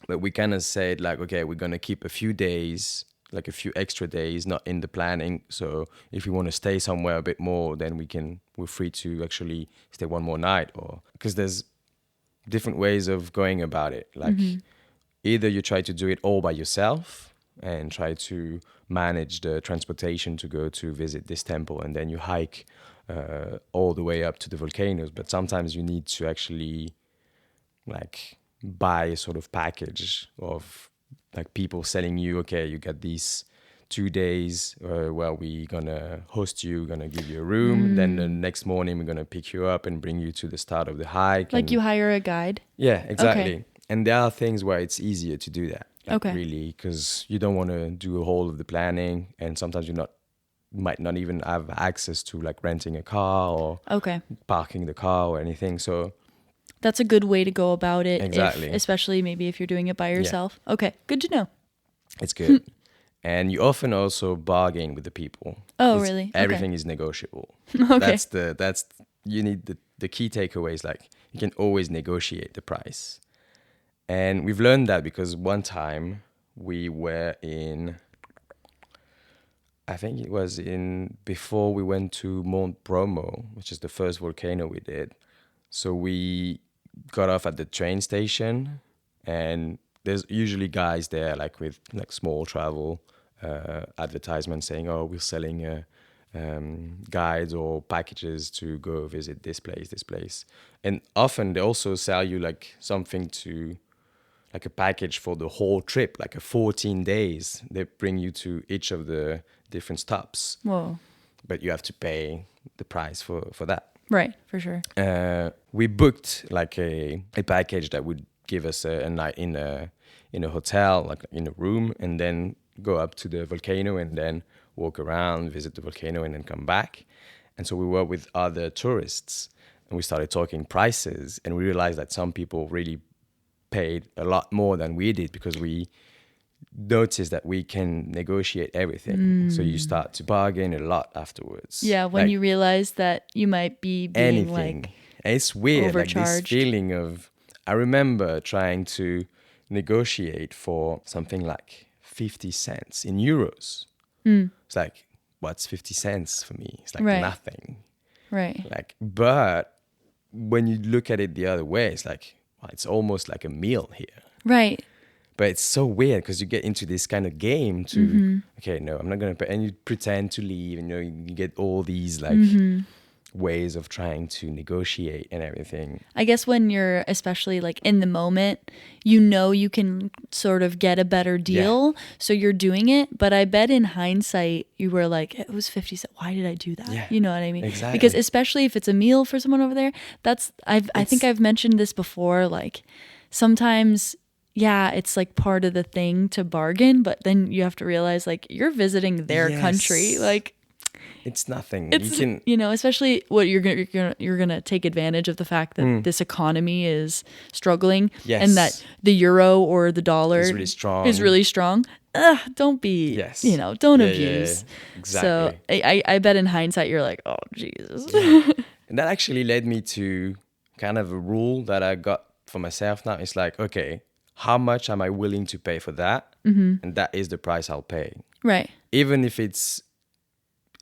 Speaker 1: But we kind of said like, okay, we're going to keep a few days, like a few extra days, not in the planning. So if we want to stay somewhere a bit more, then we're free to actually stay one more night, or because there's different ways of going about it. Like either you try to do it all by yourself and try to manage the transportation to go to visit this temple, and then you hike all the way up to the volcanoes. But sometimes you need to actually like buy a sort of package of like people selling you, okay, you got these 2 days where we're gonna host you, gonna give you a room, then the next morning we're gonna pick you up and bring you to the start of the hike.
Speaker 2: Like
Speaker 1: and
Speaker 2: you hire a guide.
Speaker 1: yeah, exactly.
Speaker 2: Okay.
Speaker 1: And there are things where it's easier to do that, like
Speaker 2: Okay.
Speaker 1: really, because you don't want to do a whole of the planning, and sometimes might not even have access to like renting a car or
Speaker 2: Okay.
Speaker 1: parking the car or anything. So
Speaker 2: That's a good way to go about it.
Speaker 1: Exactly.
Speaker 2: Especially maybe if you're doing it by yourself. Okay. Good to know.
Speaker 1: it's good. And you often also bargain with the people.
Speaker 2: Oh,
Speaker 1: It's-
Speaker 2: really?
Speaker 1: Everything is negotiable.
Speaker 2: Okay.
Speaker 1: You need the key takeaway is like you can always negotiate the price. And we've learned that because one time we were I think it was before we went to Mount Bromo, which is the first volcano we did. So we got off at the train station, and there's usually guys there like with like small travel advertisements saying, oh, we're selling guides or packages to go visit this place. And often they also sell you like something to like a package for the whole trip, like a 14 days. They bring you to each of the different stops,
Speaker 2: Whoa.
Speaker 1: but you have to pay the price for that.
Speaker 2: Right. For sure.
Speaker 1: We booked like a package that would give us a night in a hotel, like in a room, and then go up to the volcano and then walk around, visit the volcano, and then come back. And so we were with other tourists, and we started talking prices, and we realized that some people really paid a lot more than we did because we noticed that we can negotiate everything. So you start to bargain a lot afterwards.
Speaker 2: Yeah. When
Speaker 1: Like,
Speaker 2: you realize that you might be being
Speaker 1: anything.
Speaker 2: like,
Speaker 1: And it's weird, like this
Speaker 2: overcharged.
Speaker 1: feeling of. I remember trying to negotiate for something like 50 cents in euros. It's like, what's 50 cents for me? It's like
Speaker 2: Right.
Speaker 1: nothing.
Speaker 2: right.
Speaker 1: Like, but when you look at it the other way, it's like, well, it's almost like a meal here.
Speaker 2: Right.
Speaker 1: But it's so weird because you get into this kind of game to, okay, no, I'm not going to pay. And you pretend to leave, and you get all these like ways of trying to negotiate and everything.
Speaker 2: I guess when you're especially like in the moment, you can sort of get a better deal. So you're doing it. But I bet in hindsight, you were like, it was 50 cents. Why did I do that?
Speaker 1: Yeah,
Speaker 2: You know what I mean?
Speaker 1: exactly.
Speaker 2: Because especially if it's a meal for someone over there, I think I've mentioned this before. Like sometimes, yeah, it's like part of the thing to bargain, but then you have to realize like you're visiting their country.
Speaker 1: Yes.
Speaker 2: Like
Speaker 1: It's nothing.
Speaker 2: it's,
Speaker 1: You can,
Speaker 2: especially what you're gonna take advantage of the fact that this economy is struggling
Speaker 1: Yes.
Speaker 2: and that the euro or the dollar
Speaker 1: It's really strong.
Speaker 2: is really strong. Don't be,
Speaker 1: Yes.
Speaker 2: don't
Speaker 1: Yeah,
Speaker 2: abuse.
Speaker 1: yeah.
Speaker 2: So
Speaker 1: Exactly.
Speaker 2: I bet in hindsight you're like, oh Jesus.
Speaker 1: And that actually led me to kind of a rule that I got for myself now. It's like, okay, how much am I willing to pay for that? And that is the price I'll pay.
Speaker 2: Right.
Speaker 1: Even if it's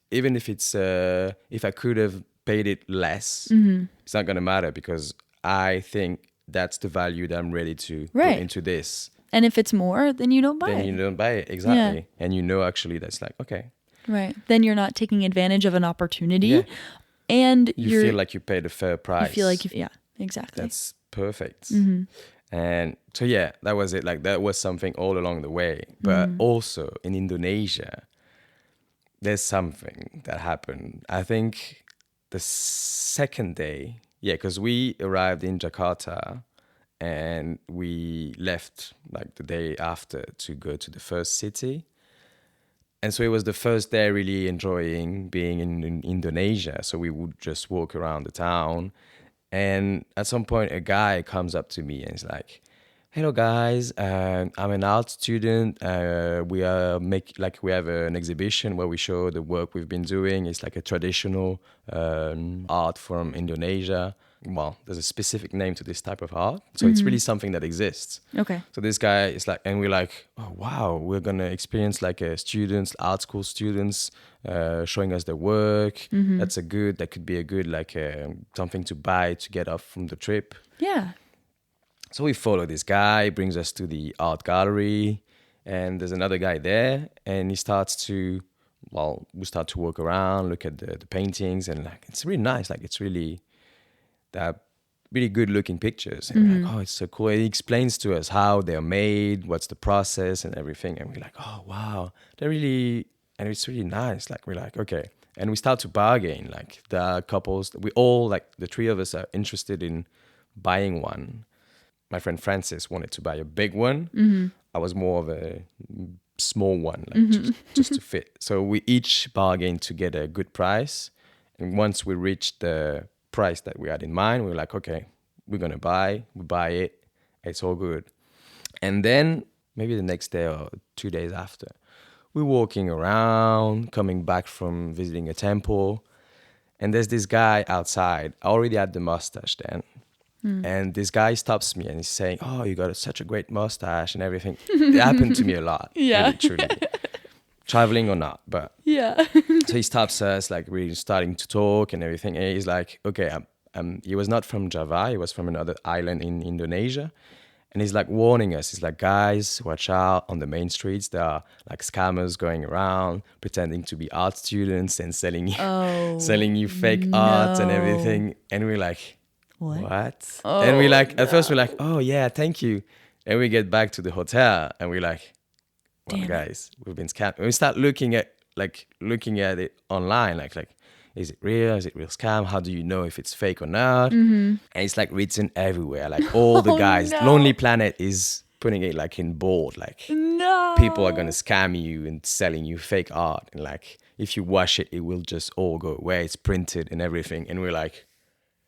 Speaker 1: if I could have paid it less, it's not gonna matter because I think that's the value that I'm ready to
Speaker 2: Right.
Speaker 1: put into this.
Speaker 2: And if it's more, then you don't buy
Speaker 1: Then
Speaker 2: it.
Speaker 1: you don't buy it. Exactly. And you know, actually, that's like, okay.
Speaker 2: Right. Then you're not taking advantage of an opportunity.
Speaker 1: Yeah.
Speaker 2: And
Speaker 1: You feel like you paid a fair price.
Speaker 2: You feel like yeah, exactly.
Speaker 1: That's perfect.
Speaker 2: Mm-hmm.
Speaker 1: And so, yeah, that was it. Like, that was something all along the way. But also in Indonesia, there's something that happened. I think the second day, because we arrived in Jakarta and we left like the day after to go to the first city. And so it was the first day really enjoying being in Indonesia. So we would just walk around the town. And at some point, a guy comes up to me and is like, "Hello guys, I'm an art student. We have an exhibition where we show the work we've been doing. It's like a traditional art from Indonesia. Well, there's a specific name to this type of art, so it's really something that exists."
Speaker 2: Okay.
Speaker 1: So this guy is like, and we're like, "Oh wow, we're gonna experience like art school students showing us their work. That could be a good like something to buy to get off from the trip."
Speaker 2: Yeah.
Speaker 1: So we follow this guy, brings us to the art gallery, and there's another guy there, and we start to walk around, look at the paintings, and like it's really nice, like it's really really good looking pictures, and we're like, "Oh, it's so cool." And he explains to us how they're made, what's the process and everything, and we're like, "Oh wow, and it's really nice." Like we're like, "Okay," and we start to bargain. Like the couples, we all like the three of us are interested in buying one. My friend Francis wanted to buy a big one. I was more of a small one, like just to fit. So we each bargained to get a good price. And once we reached the price that we had in mind, we were like, "Okay, we're going to buy. We buy it. It's all good." And then maybe the next day or 2 days after, we're walking around, coming back from visiting a temple. And there's this guy outside. I already had the mustache then. And this guy stops me and he's saying, "Oh, you got such a great mustache and everything." It happened to me a lot, really, truly. Traveling or not, but
Speaker 2: Yeah.
Speaker 1: so he stops us, like really starting to talk and everything. And he's like, "Okay, he was not from Java, he was from another island in Indonesia." And he's like warning us. He's like, "Guys, watch out on the main streets. There are like scammers going around pretending to be art students and selling you fake art and everything." And we're like, what? And we like, at first we're like, "Oh yeah, thank you." And we get back to the hotel and we're like, "Well, guys, we've been scammed." And we start looking at it online, like, is it real? Is it real scam? How do you know if it's fake or not? And it's like written everywhere. Like all the guys, Lonely Planet is putting it like in bold, like people are gonna scam you and selling you fake art. And like, if you wash it, it will just all go away. It's printed and everything. And we're like,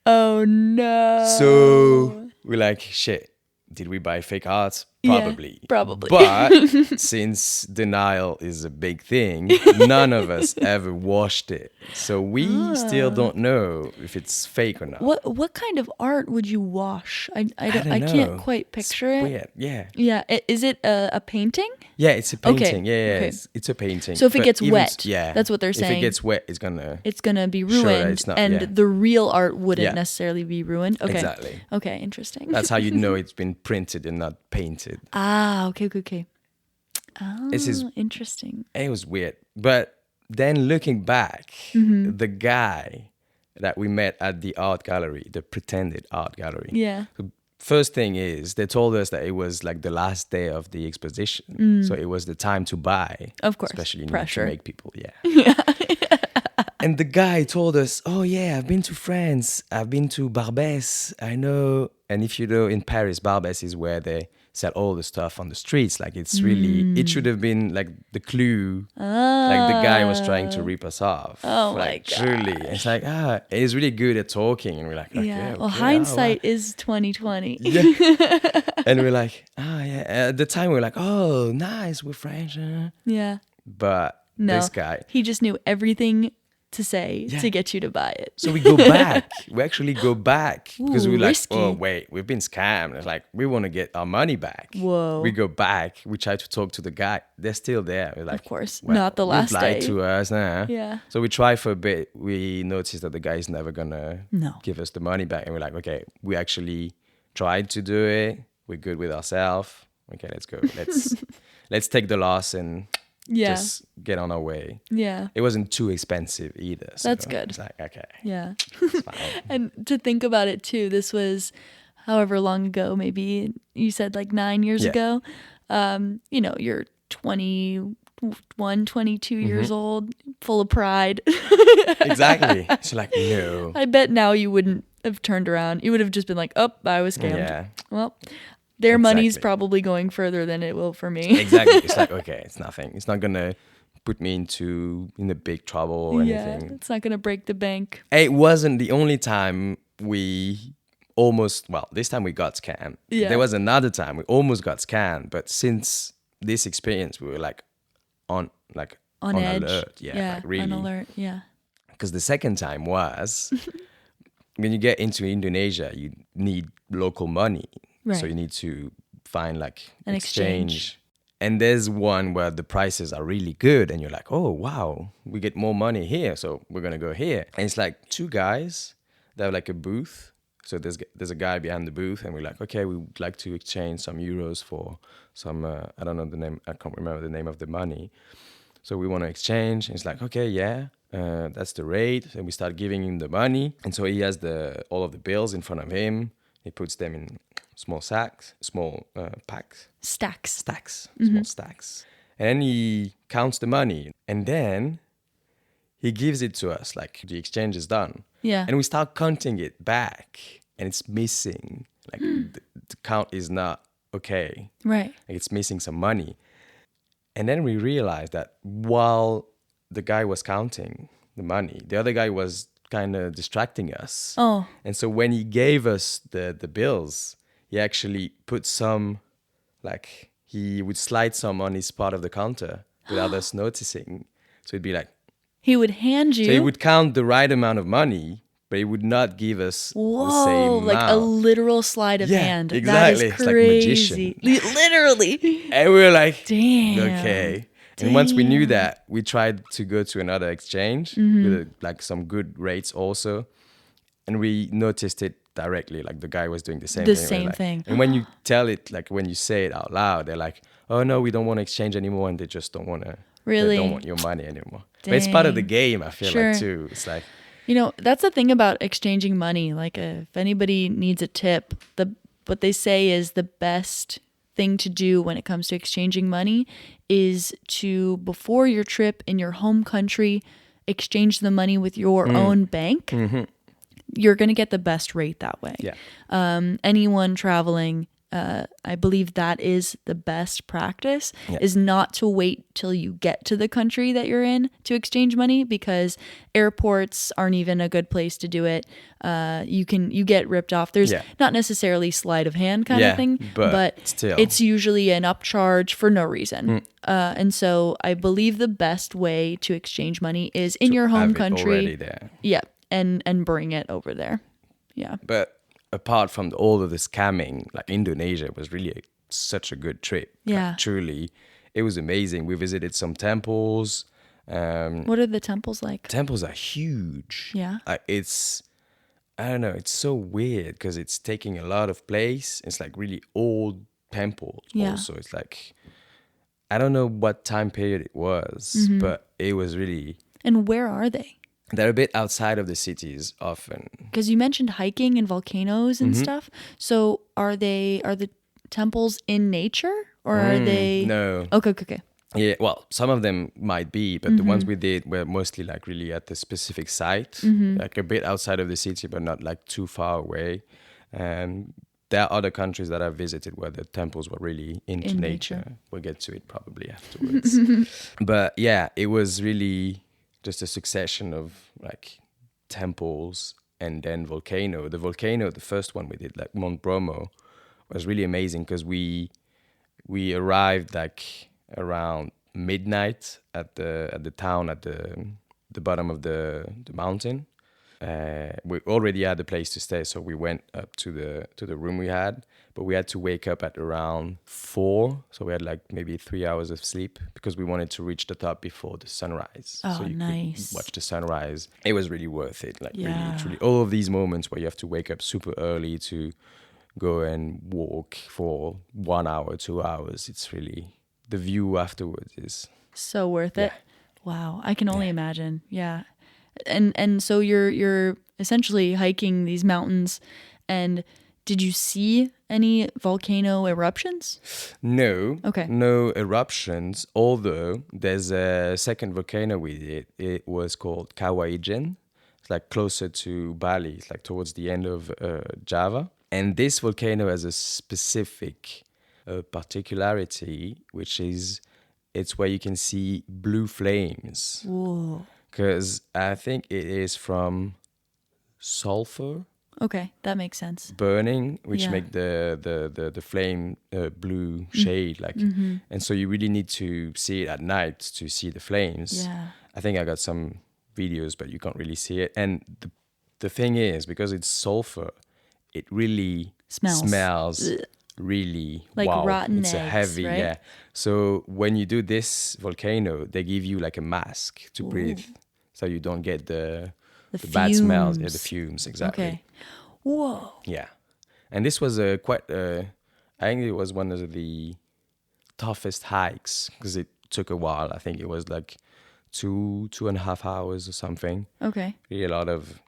Speaker 2: oh no.
Speaker 1: So we're like, shit, did we buy fake art? Probably.
Speaker 2: Yeah, probably.
Speaker 1: But since denial is a big thing, none of us ever washed it. So we still don't know if it's fake or not.
Speaker 2: What kind of art would you wash? I
Speaker 1: don't know.
Speaker 2: can't quite picture it.
Speaker 1: Weird. Yeah.
Speaker 2: Yeah. Is it a painting?
Speaker 1: Yeah, it's a painting.
Speaker 2: Okay.
Speaker 1: Yeah,
Speaker 2: Okay.
Speaker 1: It's a painting.
Speaker 2: So if it
Speaker 1: But
Speaker 2: gets
Speaker 1: even
Speaker 2: wet,
Speaker 1: yeah,
Speaker 2: that's what they're saying.
Speaker 1: If it gets wet, it's gonna
Speaker 2: be
Speaker 1: show that
Speaker 2: ruined,
Speaker 1: it's not,
Speaker 2: and
Speaker 1: yeah.
Speaker 2: the real art wouldn't
Speaker 1: Yeah.
Speaker 2: necessarily be ruined. Okay.
Speaker 1: Exactly.
Speaker 2: Okay, interesting.
Speaker 1: That's how you know it's been printed and not painted.
Speaker 2: Okay. Oh,
Speaker 1: This is
Speaker 2: interesting.
Speaker 1: It was weird. But then looking back, the guy that we met at the art gallery, the pretended art gallery.
Speaker 2: Yeah.
Speaker 1: First thing is, they told us that it was like the last day of the exposition. So it was the time to buy.
Speaker 2: Of course.
Speaker 1: Especially
Speaker 2: Pressure.
Speaker 1: to make people, yeah. And the guy told us, "Oh yeah, I've been to France. I've been to Barbès. I know." And if you know, in Paris, Barbès is where they sell all the stuff on the streets. Like it's really, it should have been like the clue. Like the guy was trying to rip us off.
Speaker 2: Oh
Speaker 1: like,
Speaker 2: my
Speaker 1: truly. It's like, he's really good at talking. And we're like, okay,
Speaker 2: Yeah. Well,
Speaker 1: okay,
Speaker 2: hindsight is 2020.
Speaker 1: Yeah. And we're like, yeah. At the time, we were like, "Oh, nice, we're French."
Speaker 2: Yeah.
Speaker 1: But
Speaker 2: No.
Speaker 1: this guy,
Speaker 2: He just knew everything to say to get you to buy it.
Speaker 1: So we go back. We actually go back because
Speaker 2: Ooh,
Speaker 1: we're like,
Speaker 2: risky.
Speaker 1: oh, wait, we've been scammed. It's like, we want to get our money back.
Speaker 2: Whoa.
Speaker 1: We go back. We try to talk to the guy. They're still there. We're like,
Speaker 2: Of course,
Speaker 1: well,
Speaker 2: not the last
Speaker 1: you've lied
Speaker 2: day.
Speaker 1: to us. Nah.
Speaker 2: Yeah.
Speaker 1: So we try for a bit. We noticed that the guy is never going to
Speaker 2: No.
Speaker 1: give us the money back. And we're like, okay, we actually tried to do it. We're good with ourselves. Okay, let's go. Let's take the loss and just get on our way.
Speaker 2: Yeah.
Speaker 1: It wasn't too expensive either. So
Speaker 2: That's good.
Speaker 1: It's like, okay,
Speaker 2: Yeah.
Speaker 1: it's fine.
Speaker 2: And to think about it too, this was however long ago, maybe you said like 9 years ago. You know, you're 21, 22 years old, full of pride.
Speaker 1: Exactly. It's like, no.
Speaker 2: I bet now you wouldn't have turned around. You would have just been like, oh, I was scammed.
Speaker 1: Yeah.
Speaker 2: Well, their money's
Speaker 1: Exactly.
Speaker 2: probably going further than it will for me.
Speaker 1: Exactly. It's like, okay, it's nothing. It's not going to put me in a big trouble or anything.
Speaker 2: It's not going to break the bank.
Speaker 1: It wasn't the only time this time we got scammed.
Speaker 2: Yeah.
Speaker 1: There was another time we almost got scammed, but since this experience, we were like on
Speaker 2: edge.
Speaker 1: alert. Yeah, like really.
Speaker 2: on alert. Yeah.
Speaker 1: Because the second time was when you get into Indonesia, you need local money.
Speaker 2: Right.
Speaker 1: So you need to find like
Speaker 2: An exchange.
Speaker 1: And there's one where the prices are really good and you're like, oh, wow, we get more money here. So we're going to go here. And it's like two guys that have like a booth. So there's a guy behind the booth and we're like, okay, we would like to exchange some euros for some, I don't know the name, I can't remember the name of the money. So we want to exchange. And it's like, okay, yeah, that's the rate. And we start giving him the money. And so he has all of the bills in front of him. He puts them in small packs,
Speaker 2: Stacks.
Speaker 1: small stacks. And then he counts the money. And then he gives it to us, like the exchange is done.
Speaker 2: Yeah.
Speaker 1: And we start counting it back and it's missing. Like the count is not okay.
Speaker 2: Right.
Speaker 1: Like it's missing some money. And then we realized that while the guy was counting the money, the other guy was kind of distracting us.
Speaker 2: Oh.
Speaker 1: And so when he gave us the bills, he actually put some, like he would slide some on his part of the counter without us noticing. So it'd be like,
Speaker 2: He would hand you.
Speaker 1: so he would count the right amount of money, but he would not give us the same
Speaker 2: like a
Speaker 1: amount.
Speaker 2: literal sleight of
Speaker 1: Yeah,
Speaker 2: hand.
Speaker 1: exactly.
Speaker 2: That is
Speaker 1: It's like
Speaker 2: crazy. Literally.
Speaker 1: And we were like,
Speaker 2: Damn.
Speaker 1: okay. And once we knew that, we tried to go to another exchange with like some good rates also. And we noticed it directly, like the guy was doing the same
Speaker 2: The
Speaker 1: thing.
Speaker 2: same
Speaker 1: Like-
Speaker 2: thing.
Speaker 1: And when you tell it, like when you say it out loud, they're like, oh no, we don't want to exchange anymore. And they just don't want to,
Speaker 2: Really?
Speaker 1: they don't want your money anymore. But it's part of the game, I feel
Speaker 2: Sure.
Speaker 1: like too. It's like,
Speaker 2: You know, that's the thing about exchanging money. Like, if anybody needs a tip, what they say is the best thing to do when it comes to exchanging money is to, before your trip in your home country, exchange the money with your own bank. You're going to get the best rate that way.
Speaker 1: yeah.
Speaker 2: Anyone traveling, I believe that is the best practice, is not to wait till you get to the country that you're in to exchange money, because airports aren't even a good place to do it. You get ripped off. There's not necessarily sleight of hand kind of thing, but
Speaker 1: still.
Speaker 2: it's usually an upcharge for no reason. And so I believe the best way to exchange money is in your home
Speaker 1: Have it
Speaker 2: country.
Speaker 1: already there.
Speaker 2: Yeah, and bring it over there. Yeah.
Speaker 1: But apart from all of the scamming, like Indonesia was really such a good trip.
Speaker 2: Yeah.
Speaker 1: Like, truly, it was amazing. We visited some temples.
Speaker 2: What are the temples like?
Speaker 1: Temples are huge.
Speaker 2: Yeah.
Speaker 1: I don't know, it's so weird because it's taking a lot of place. It's like really old temple also. It's like, I don't know what time period it was, but it was really...
Speaker 2: And where are they?
Speaker 1: They're a bit outside of the cities often.
Speaker 2: Because you mentioned hiking and volcanoes and stuff. So are the temples in nature, or are they?
Speaker 1: No.
Speaker 2: Okay.
Speaker 1: Yeah, well, some of them might be, but the ones we did were mostly like really at the specific site, like a bit outside of the city, but not like too far away. And there are other countries that I've visited where the temples were really into nature. We'll get to it probably afterwards. But yeah, it was really just a succession of like temples and then volcano. The volcano, the first one we did, like Mount Bromo, was really amazing because we arrived like around midnight at the town, at the the bottom of the mountain. We already had a place to stay, so we went up to the room we had, but we had to wake up at around 4, so we had like maybe 3 hours of sleep because we wanted to reach the top before the sunrise.
Speaker 2: Oh,
Speaker 1: so you
Speaker 2: nice.
Speaker 1: could watch the sunrise. It was really worth it. Like
Speaker 2: Yeah.
Speaker 1: really, truly, all of these moments where you have to wake up super early to go and walk for 1 hour, 2 hours. It's really, the view afterwards is
Speaker 2: So worth it.
Speaker 1: Yeah.
Speaker 2: Wow, I can only imagine. Yeah. And so you're essentially hiking these mountains, and did you see any volcano eruptions?
Speaker 1: No,
Speaker 2: Okay.
Speaker 1: no eruptions. Although there's a second volcano we did. It was called Kawah Ijen. It's like closer to Bali. It's like towards the end of Java. And this volcano has a specific particularity, which is it's where you can see blue flames.
Speaker 2: Whoa.
Speaker 1: Because I think it is from sulfur
Speaker 2: Okay, that makes sense.
Speaker 1: burning, which
Speaker 2: Yeah.
Speaker 1: make the flame blue shade. Like, and so you really need to see it at night to see the flames.
Speaker 2: Yeah.
Speaker 1: I think I got some videos, but you can't really see it. And the thing is, because it's sulfur, it really
Speaker 2: Smells. Ugh.
Speaker 1: really
Speaker 2: Like
Speaker 1: wow.
Speaker 2: rotten
Speaker 1: It's a
Speaker 2: eggs,
Speaker 1: heavy,
Speaker 2: right?
Speaker 1: yeah. So when you do this volcano, they give you like a mask to breathe, so you don't get the bad smells. Yeah, the fumes, exactly.
Speaker 2: Okay. Whoa.
Speaker 1: Yeah, and this was a quite. I think it was one of the toughest hikes because it took a while. I think it was like 2.5 hours or something.
Speaker 2: Okay.
Speaker 1: Really a lot of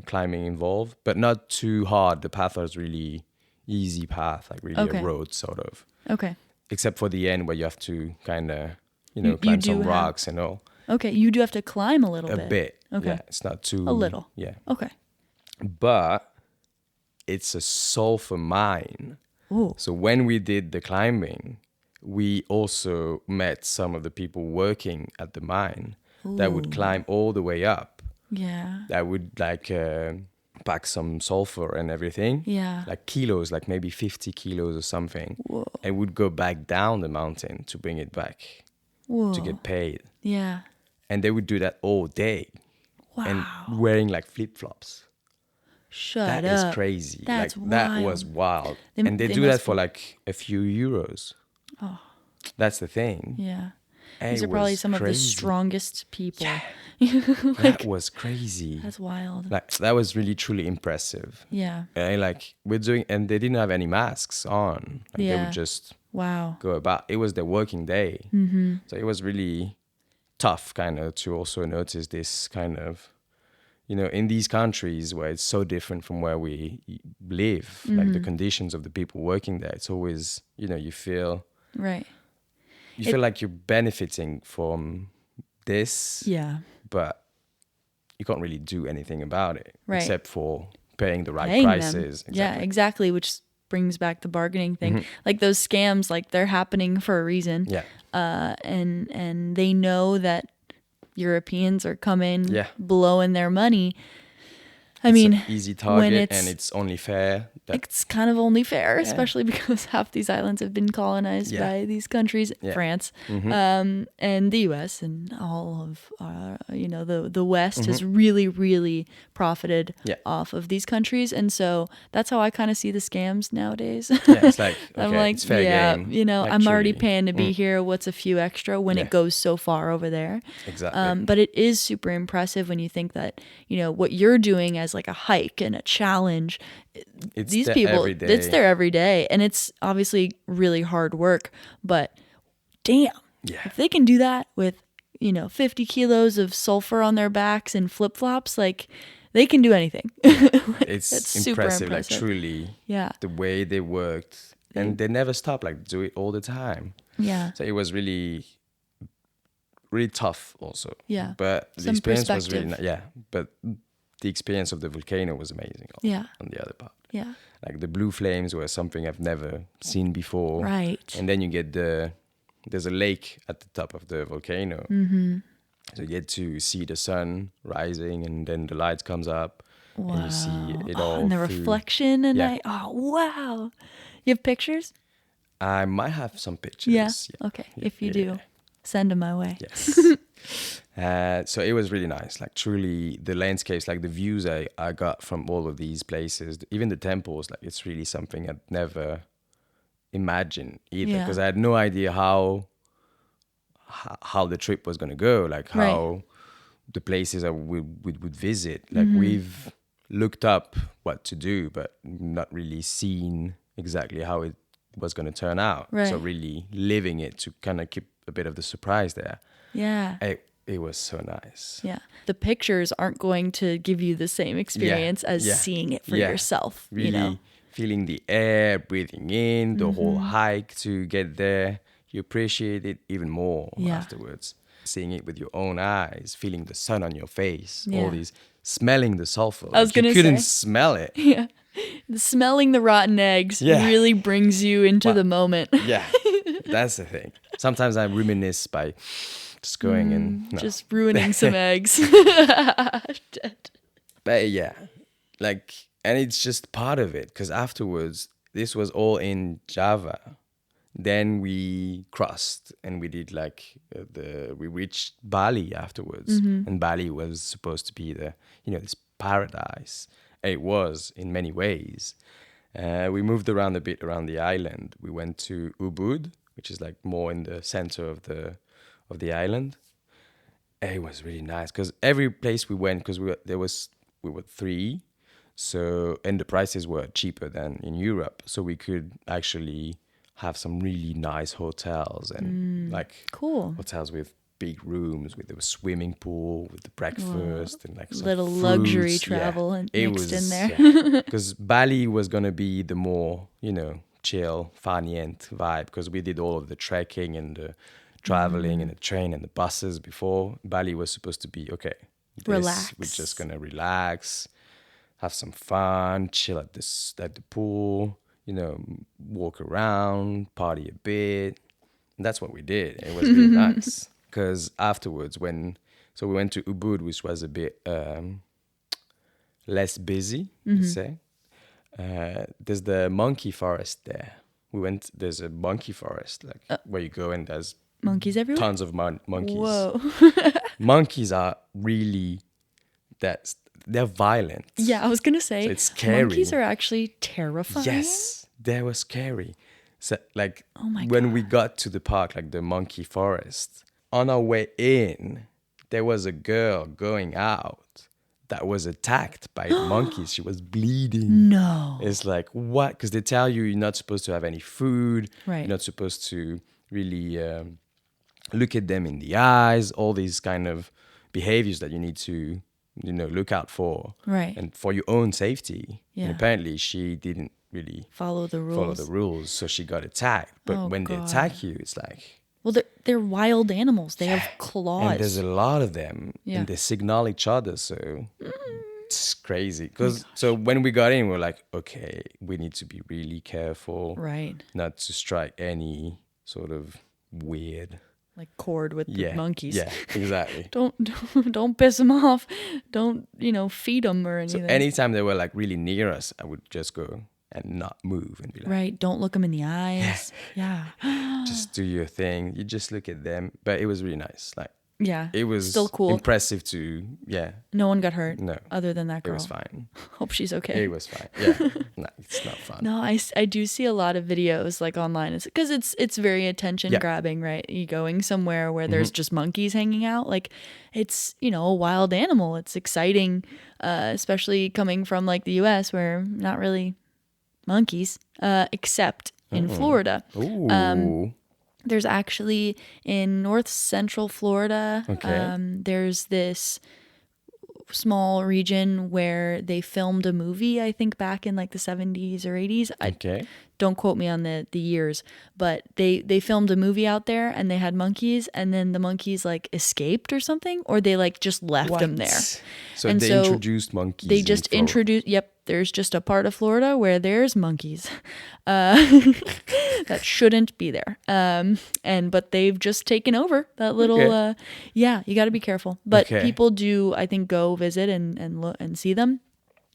Speaker 1: climbing involved, but not too hard. The path was really easy path, like really
Speaker 2: Okay.
Speaker 1: a road sort of.
Speaker 2: Okay.
Speaker 1: Except for the end where you have to kind of,
Speaker 2: You
Speaker 1: climb
Speaker 2: do
Speaker 1: some
Speaker 2: have-
Speaker 1: rocks and all.
Speaker 2: Okay. You do have to climb a little
Speaker 1: A bit.
Speaker 2: Okay.
Speaker 1: Yeah, it's not too.
Speaker 2: A little.
Speaker 1: Yeah.
Speaker 2: Okay.
Speaker 1: But it's a sulfur mine.
Speaker 2: Ooh.
Speaker 1: So when we did the climbing, we also met some of the people working at the mine that would climb all the way up.
Speaker 2: Yeah.
Speaker 1: That would like pack some sulfur and everything.
Speaker 2: Yeah.
Speaker 1: Like kilos, like maybe 50 kilos or something.
Speaker 2: Whoa.
Speaker 1: And would go back down the mountain to bring it back
Speaker 2: Whoa.
Speaker 1: to get paid.
Speaker 2: Yeah.
Speaker 1: And they would do that all day.
Speaker 2: Wow.
Speaker 1: And wearing like flip-flops.
Speaker 2: Shut
Speaker 1: That
Speaker 2: up.
Speaker 1: is crazy.
Speaker 2: That's
Speaker 1: like that
Speaker 2: wild.
Speaker 1: was wild.
Speaker 2: They-
Speaker 1: And they
Speaker 2: they
Speaker 1: do that
Speaker 2: must
Speaker 1: for
Speaker 2: be-
Speaker 1: like a few euros.
Speaker 2: Oh.
Speaker 1: That's the thing.
Speaker 2: Yeah.
Speaker 1: And
Speaker 2: These
Speaker 1: it
Speaker 2: are probably
Speaker 1: was
Speaker 2: some of the
Speaker 1: crazy.
Speaker 2: strongest people.
Speaker 1: That was crazy.
Speaker 2: That's wild.
Speaker 1: Like that was really truly impressive.
Speaker 2: Yeah.
Speaker 1: And like we're doing, and they didn't have any masks on. Like they
Speaker 2: Yeah.
Speaker 1: would just
Speaker 2: Wow.
Speaker 1: go about. It was their working day. Mm-hmm. So it was really tough kind of to also notice this kind of, in these countries where it's so different from where we live, like the conditions of the people working there. It's always, you feel
Speaker 2: Right.
Speaker 1: like you're benefiting from this,
Speaker 2: Yeah.
Speaker 1: but you can't really do anything about it
Speaker 2: Right.
Speaker 1: except for paying the right
Speaker 2: Paying
Speaker 1: prices.
Speaker 2: them. Yeah, exactly. Which brings back the bargaining thing. Like those scams, like they're happening for a reason.
Speaker 1: Yeah.
Speaker 2: And they know that Europeans are coming,
Speaker 1: Yeah.
Speaker 2: blowing their money. I
Speaker 1: It's
Speaker 2: mean,
Speaker 1: an easy target
Speaker 2: it's-
Speaker 1: and it's only fair.
Speaker 2: it's kind of only fair, especially because half these islands have been colonized
Speaker 1: Yeah.
Speaker 2: by these countries,
Speaker 1: Yeah.
Speaker 2: France, and the U.S. and all of the West has really, really profited
Speaker 1: Yeah.
Speaker 2: off of these countries, and so that's how I kind of see the scams nowadays.
Speaker 1: Yeah, it's like,
Speaker 2: I'm
Speaker 1: okay,
Speaker 2: like,
Speaker 1: it's fair
Speaker 2: yeah,
Speaker 1: game. Like,
Speaker 2: I'm already
Speaker 1: truly.
Speaker 2: paying to be here. What's a few extra when
Speaker 1: Yeah.
Speaker 2: it goes so far over there?
Speaker 1: Exactly.
Speaker 2: But it is super impressive when you think that, what you're doing as like a hike and a challenge,
Speaker 1: It's
Speaker 2: these
Speaker 1: there
Speaker 2: people,
Speaker 1: every day.
Speaker 2: it's there every day. And it's obviously really hard work, but damn,
Speaker 1: Yeah.
Speaker 2: if they can do that with, 50 kilos of sulfur on their backs and flip flops, like they can do anything.
Speaker 1: It's
Speaker 2: That's super
Speaker 1: impressive,
Speaker 2: impressive.
Speaker 1: like truly
Speaker 2: Yeah.
Speaker 1: the way they worked. And they never stop, like do it all the time.
Speaker 2: Yeah.
Speaker 1: So it was really, really tough also.
Speaker 2: Yeah.
Speaker 1: But the
Speaker 2: Some
Speaker 1: experience was really,
Speaker 2: perspective.
Speaker 1: but the experience of the volcano was amazing also,
Speaker 2: Yeah.
Speaker 1: on the other part.
Speaker 2: Yeah.
Speaker 1: Like the blue flames were something I've never seen before.
Speaker 2: Right.
Speaker 1: And then you get there's a lake at the top of the volcano. Mm-hmm. So you get to see the sun rising and then the light comes up and you see it all
Speaker 2: And the
Speaker 1: through.
Speaker 2: reflection and
Speaker 1: Yeah.
Speaker 2: wow. You have pictures?
Speaker 1: I might have some pictures.
Speaker 2: Yeah. Okay. If you do, Send them my way.
Speaker 1: Yes. So it was really nice. Like truly the landscapes, like the views I got from all of these places, even the temples, like it's really something I'd never imagined either, because I had no idea how the trip was going to go, like how the places I would visit. Like we've looked up what to do, but not really seen exactly how it was going to turn out.
Speaker 2: Right.
Speaker 1: So really living it to kind of keep a bit of the surprise there.
Speaker 2: Yeah.
Speaker 1: It was so nice.
Speaker 2: Yeah. The pictures aren't going to give you the same experience as seeing it for yourself,
Speaker 1: really,
Speaker 2: you know?
Speaker 1: Feeling the air, breathing in, the whole hike to get there. You appreciate it even more afterwards. Seeing it with your own eyes, feeling the sun on your face, all these, smelling the sulfur.
Speaker 2: I was going to say.
Speaker 1: You couldn't smell it.
Speaker 2: Yeah. Smelling the rotten eggs really brings you into the moment.
Speaker 1: Yeah, that's the thing. Sometimes I reminisce by just going and
Speaker 2: just ruining some eggs.
Speaker 1: But yeah, like, and it's just part of it, because afterwards, this was all in Java. Then we crossed and we did we reached Bali afterwards, and Bali was supposed to be this paradise. It was in many ways. We moved around a bit around the island. We went to Ubud, which is like more in the center of the island. It was really nice because every place we went, because we were three, so, and the prices were cheaper than in Europe, so we could actually have some really nice hotels and
Speaker 2: cool
Speaker 1: hotels with big rooms with a swimming pool, with the breakfast and like some
Speaker 2: little
Speaker 1: fruits.
Speaker 2: luxury travel and mixed in there.
Speaker 1: Because Bali was gonna be the more chill, farniente vibe, because we did all of the trekking and the traveling and the train and the buses before. Bali was supposed to be
Speaker 2: relax.
Speaker 1: We're just gonna relax, have some fun, chill at the pool, walk around, party a bit. And that's what we did. It was really nice. Because afterwards, we went to Ubud, which was a bit less busy, let's say. There's the monkey forest there. There's a monkey forest, where you go and there's
Speaker 2: monkeys everywhere?
Speaker 1: Tons of monkeys.
Speaker 2: Whoa.
Speaker 1: Monkeys are really, they're violent.
Speaker 2: Yeah, I was going to say,
Speaker 1: so it's scary.
Speaker 2: Monkeys are actually terrifying.
Speaker 1: Yes, they were scary. So
Speaker 2: when
Speaker 1: God. We got to the park, the monkey forest, on our way in, there was a girl going out that was attacked by monkeys. She was bleeding.
Speaker 2: No.
Speaker 1: It's like, what? Because they tell you you're not supposed to have any food.
Speaker 2: Right.
Speaker 1: You're not supposed to really look at them in the eyes, all these kind of behaviors that you need to, look out for.
Speaker 2: Right.
Speaker 1: And for your own safety.
Speaker 2: Yeah.
Speaker 1: And apparently she didn't really
Speaker 2: follow the rules.
Speaker 1: So she got attacked. But when they attack you, it's like...
Speaker 2: Well, they're wild animals. They have claws.
Speaker 1: And there's a lot of them. Yeah. And they signal each other, so... It's crazy. So when we got in, we're like, okay, we need to be really careful.
Speaker 2: Right.
Speaker 1: Not to strike any sort of weird...
Speaker 2: chord with the monkeys.
Speaker 1: Yeah, exactly.
Speaker 2: Don't piss them off. Don't, feed them or anything.
Speaker 1: So anytime they were really near us, I would just go and not move and be like...
Speaker 2: Right, don't look them in the eyes. Yeah.
Speaker 1: Just do your thing. You just look at them. But it was really nice.
Speaker 2: Yeah.
Speaker 1: It was
Speaker 2: still cool.
Speaker 1: Impressive to,
Speaker 2: No one got hurt.
Speaker 1: No.
Speaker 2: Other than that girl.
Speaker 1: It was fine.
Speaker 2: Hope she's okay.
Speaker 1: It was fine. Yeah. No, it's not fun.
Speaker 2: No, I do see a lot of videos online. Because it's very attention grabbing, right? You going somewhere where there's just monkeys hanging out. It's, a wild animal. It's exciting, especially coming from the US where not really monkeys, except in Florida.
Speaker 1: Ooh.
Speaker 2: There's actually in north central Florida, there's this small region where they filmed a movie, I think back in the 70s or 80s. Don't quote me on the years, but they filmed a movie out there and they had monkeys, and then the monkeys escaped or something, or they just left them there.
Speaker 1: So they introduced monkeys.
Speaker 2: They just introduced, there's just a part of Florida where there's monkeys that shouldn't be there. But they've just taken over that little, you got to be careful. But people do, I think, go visit and look and see them.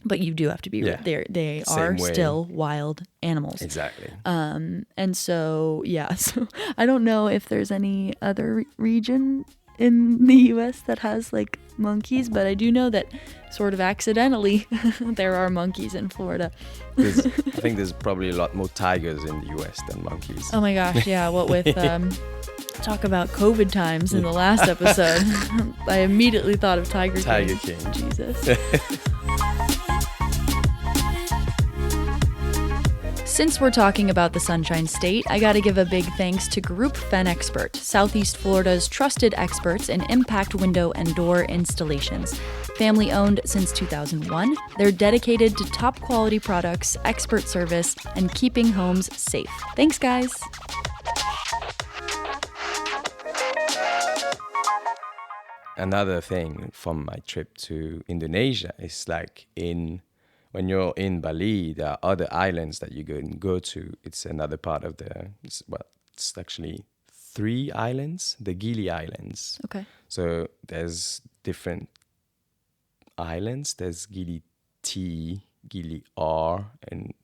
Speaker 2: But you do have to be,
Speaker 1: Yeah.
Speaker 2: they
Speaker 1: Same
Speaker 2: are
Speaker 1: way.
Speaker 2: still wild animals.
Speaker 1: Exactly.
Speaker 2: And so, yeah, so I don't know if there's any other region in the US that has like monkeys, but I do know that sort of accidentally there are monkeys in Florida.
Speaker 1: I think there's probably a lot more tigers in the US than monkeys.
Speaker 2: Oh my gosh, yeah, what with talk about COVID times in the last episode. I immediately thought of Tiger
Speaker 1: King.
Speaker 2: Jesus. Since we're talking about the Sunshine State, I gotta give a big thanks to Group Fenexpert, Southeast Florida's trusted experts in impact window and door installations. Family owned since 2001, they're dedicated to top quality products, expert service, and keeping homes safe. Thanks, guys.
Speaker 1: Another thing from my trip to Indonesia is like when you're in Bali, there are other islands that you can go to. It's another part of it's actually 3 islands, the Gili Islands.
Speaker 2: Okay.
Speaker 1: So there's different islands. There's Gili T, Gili R, and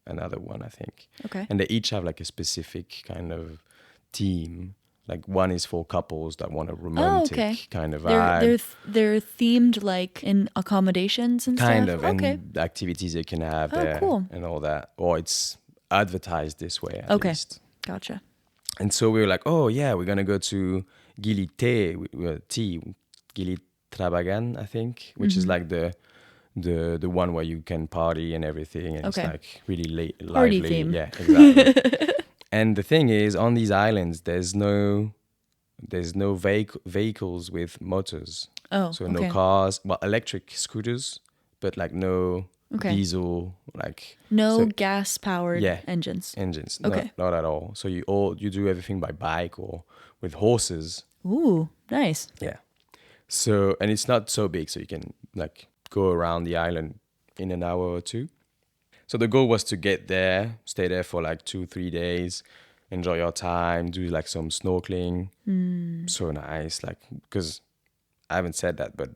Speaker 1: another one, I think.
Speaker 2: Okay.
Speaker 1: And they each have like a specific kind of theme. Like one is for couples that want a romantic kind of vibe.
Speaker 2: They're themed like in accommodations and
Speaker 1: kind
Speaker 2: stuff?
Speaker 1: of,
Speaker 2: Okay.
Speaker 1: and the activities you can have there
Speaker 2: cool.
Speaker 1: and all that. Or it's advertised this way at least.
Speaker 2: Gotcha.
Speaker 1: And so we were like, oh yeah, we're going to go to Gili T, Gili Trawangan, I think, which is like the one where you can party and everything. And it's like really lively.
Speaker 2: Party theme.
Speaker 1: Yeah, exactly. And the thing is, on these islands, there's no vehicles with motors.
Speaker 2: Oh,
Speaker 1: so no cars, well, electric scooters, but like no diesel, like
Speaker 2: no gas powered engines.
Speaker 1: Okay, not at all. So you do everything by bike or with horses.
Speaker 2: Ooh, nice.
Speaker 1: Yeah. So, and it's not so big, so you can like go around the island in an hour or 2. So the goal was to get there, stay there for like 2-3 days, enjoy your time, do like some snorkeling. So nice, like, because I haven't said that, but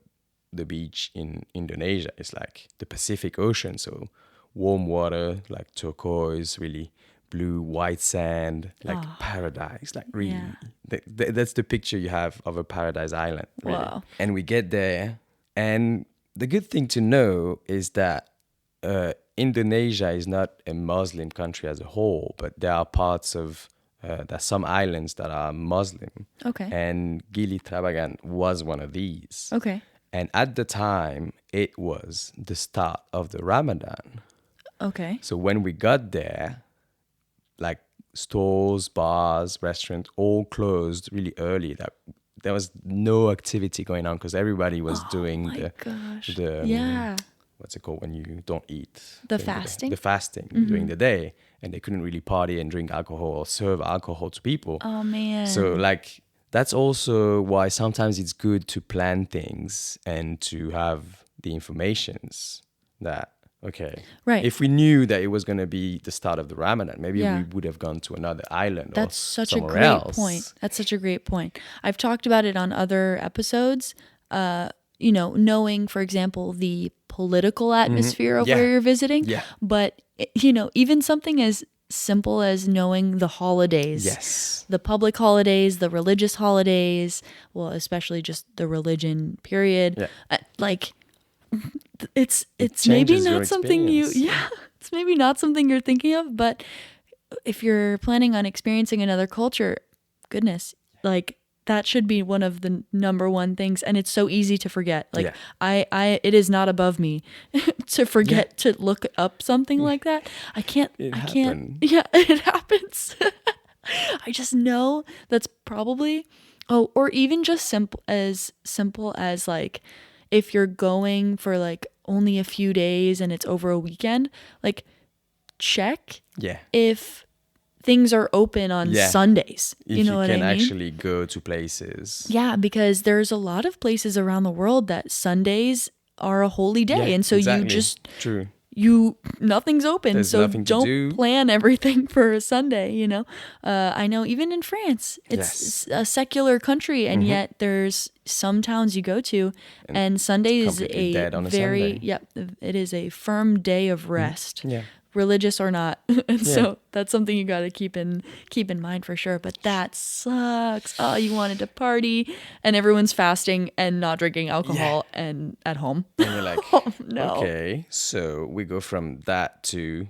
Speaker 1: the beach in Indonesia is like the Pacific Ocean. So warm water, like turquoise, really blue, white sand, like paradise, like really. Yeah. That's the picture you have of a paradise island. Really.
Speaker 2: Wow.
Speaker 1: And we get there, and the good thing to know is that Indonesia is not a Muslim country as a whole, but there are parts of, there's some islands that are Muslim.
Speaker 2: Okay.
Speaker 1: And Gili Trawangan was one of these.
Speaker 2: Okay.
Speaker 1: And at the time, it was the start of the Ramadan.
Speaker 2: Okay.
Speaker 1: So when we got there, like stores, bars, restaurants, all closed really early. That there was no activity going on because everybody was doing the what's it called when you don't eat?
Speaker 2: The fasting?
Speaker 1: The fasting during the day. And they couldn't really party and drink alcohol or serve alcohol to people.
Speaker 2: Oh, man.
Speaker 1: So, like, that's also why sometimes it's good to plan things and to have the informations that, okay,
Speaker 2: right.
Speaker 1: If we knew that it was going to be the start of the Ramadan, maybe we would have gone to another island or somewhere else.
Speaker 2: Point. That's such a great point. I've talked about it on other episodes. You know, knowing, for example, the political atmosphere of where you're visiting. Yeah. But, you know, even something as simple as knowing the holidays.
Speaker 1: Yes.
Speaker 2: The public holidays, the religious holidays, well, especially just the religion period. Yeah. Like, it's maybe not something it's maybe not something you're thinking of, but if you're planning on experiencing another culture, goodness, like, that should be one of the number one things, and it's so easy to forget. Like it is not above me to forget to look up something like that. I can't. Yeah, it happens. I just know that's probably. Oh, or even just simple as like, if you're going for like only a few days and it's over a weekend, like check if things are open on Sundays. You know what I mean?
Speaker 1: If you can actually go to places.
Speaker 2: Yeah, because there's a lot of places around the world that Sundays are a holy day. And so you just...
Speaker 1: True.
Speaker 2: nothing's open.
Speaker 1: There's
Speaker 2: So
Speaker 1: nothing to
Speaker 2: don't
Speaker 1: do.
Speaker 2: plan everything for a Sunday, you know. I know even in France, it's a secular country, and yet there's some towns you go to, and Sunday is
Speaker 1: completely dead on a
Speaker 2: very,
Speaker 1: Sunday.
Speaker 2: yeah, it is a firm day of rest.
Speaker 1: Yeah.
Speaker 2: Religious or not. And so that's something you got to keep in mind for sure. But that sucks. Oh, you wanted to party and everyone's fasting and not drinking alcohol and at home.
Speaker 1: And you're like,
Speaker 2: Oh, no.
Speaker 1: okay, so we go from that to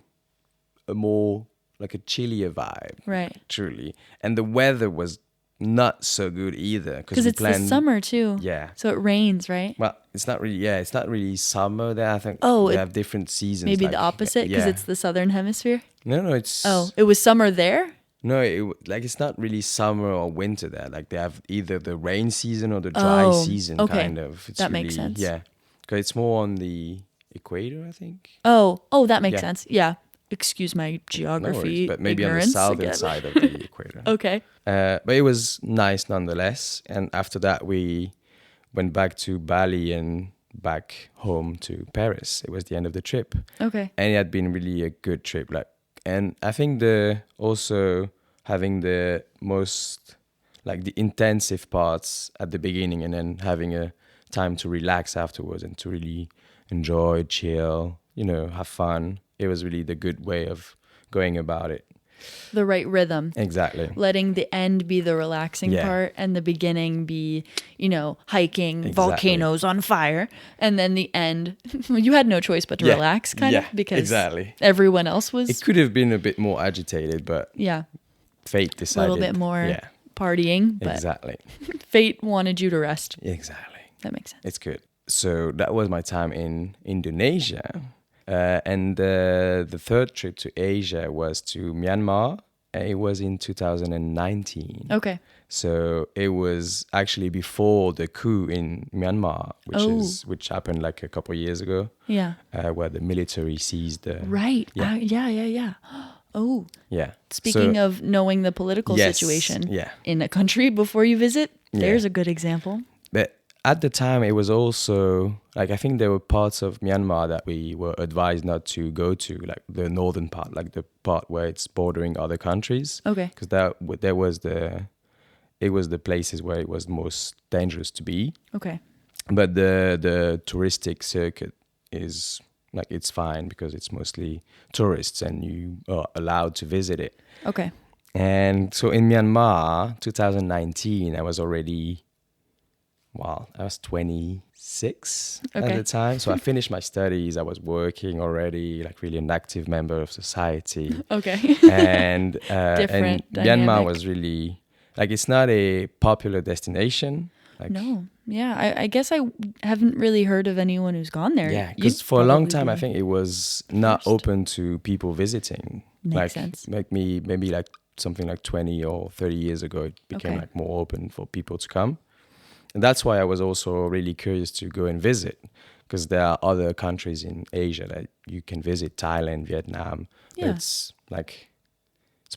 Speaker 1: a more like a chillier vibe.
Speaker 2: Right.
Speaker 1: Truly. And the weather was not so good either.
Speaker 2: Because it's the summer too.
Speaker 1: Yeah.
Speaker 2: So it rains, right?
Speaker 1: Well, it's not really summer there. I think
Speaker 2: Oh,
Speaker 1: they have different seasons.
Speaker 2: Maybe
Speaker 1: like,
Speaker 2: the opposite because it's the southern hemisphere.
Speaker 1: No, it's...
Speaker 2: Oh, it was summer there?
Speaker 1: No, it's not really summer or winter there. Like they have either the rain season or the dry season,
Speaker 2: okay.
Speaker 1: kind of. It's
Speaker 2: that makes sense.
Speaker 1: Yeah, because it's more on the equator, I think.
Speaker 2: Oh, that makes sense. Yeah. Excuse my geography
Speaker 1: No worries, but maybe
Speaker 2: ignorance
Speaker 1: on the southern
Speaker 2: again.
Speaker 1: side of the equator.
Speaker 2: Okay.
Speaker 1: But it was nice nonetheless. And after that, we went back to Bali and back home to Paris. It was the end of the trip.
Speaker 2: Okay.
Speaker 1: And it had been really a good trip. And I think also having the most, like the intensive parts at the beginning and then having a time to relax afterwards and to really enjoy, chill, have fun. It was really the good way of going about it.
Speaker 2: The right rhythm.
Speaker 1: Exactly.
Speaker 2: Letting the end be the relaxing part and the beginning be, hiking, volcanoes on fire. And then the end, you had no choice but to relax kind of because everyone else was.
Speaker 1: It could have been a bit more agitated, but fate decided.
Speaker 2: A little bit more partying. But fate wanted you to rest.
Speaker 1: Exactly.
Speaker 2: That makes sense.
Speaker 1: It's good. So that was my time in Indonesia. And the third trip to Asia was to Myanmar. It was in 2019.
Speaker 2: Okay.
Speaker 1: So it was actually before the coup in Myanmar, which happened like a couple of years ago.
Speaker 2: Yeah.
Speaker 1: Where the military seized the...
Speaker 2: Right. Yeah. Oh.
Speaker 1: Yeah.
Speaker 2: Speaking of knowing the political situation in a country before you visit, there's a good example.
Speaker 1: But at the time, it was also, like, I think there were parts of Myanmar that we were advised not to go to, like the northern part, like the part where it's bordering other countries.
Speaker 2: Okay.
Speaker 1: Because it was the places where it was most dangerous to be.
Speaker 2: Okay.
Speaker 1: But the touristic circuit is, like, it's fine because it's mostly tourists and you are allowed to visit it.
Speaker 2: Okay.
Speaker 1: And so in Myanmar, 2019, I was 26 at the time. So I finished my studies. I was working already, like really an active member of society.
Speaker 2: Okay.
Speaker 1: And
Speaker 2: Different
Speaker 1: Myanmar
Speaker 2: dynamic.
Speaker 1: was really, like, it's not a popular destination. Like,
Speaker 2: no. Yeah. I guess I haven't really heard of anyone who's gone there.
Speaker 1: Yeah, because for a long time, I think it was not open to people visiting.
Speaker 2: Makes sense.
Speaker 1: Like maybe like something like 20 or 30 years ago, it became like more open for people to come. And that's why I was also really curious to go and visit, because there are other countries in Asia that you can visit, Thailand, Vietnam.
Speaker 2: Yeah.
Speaker 1: It's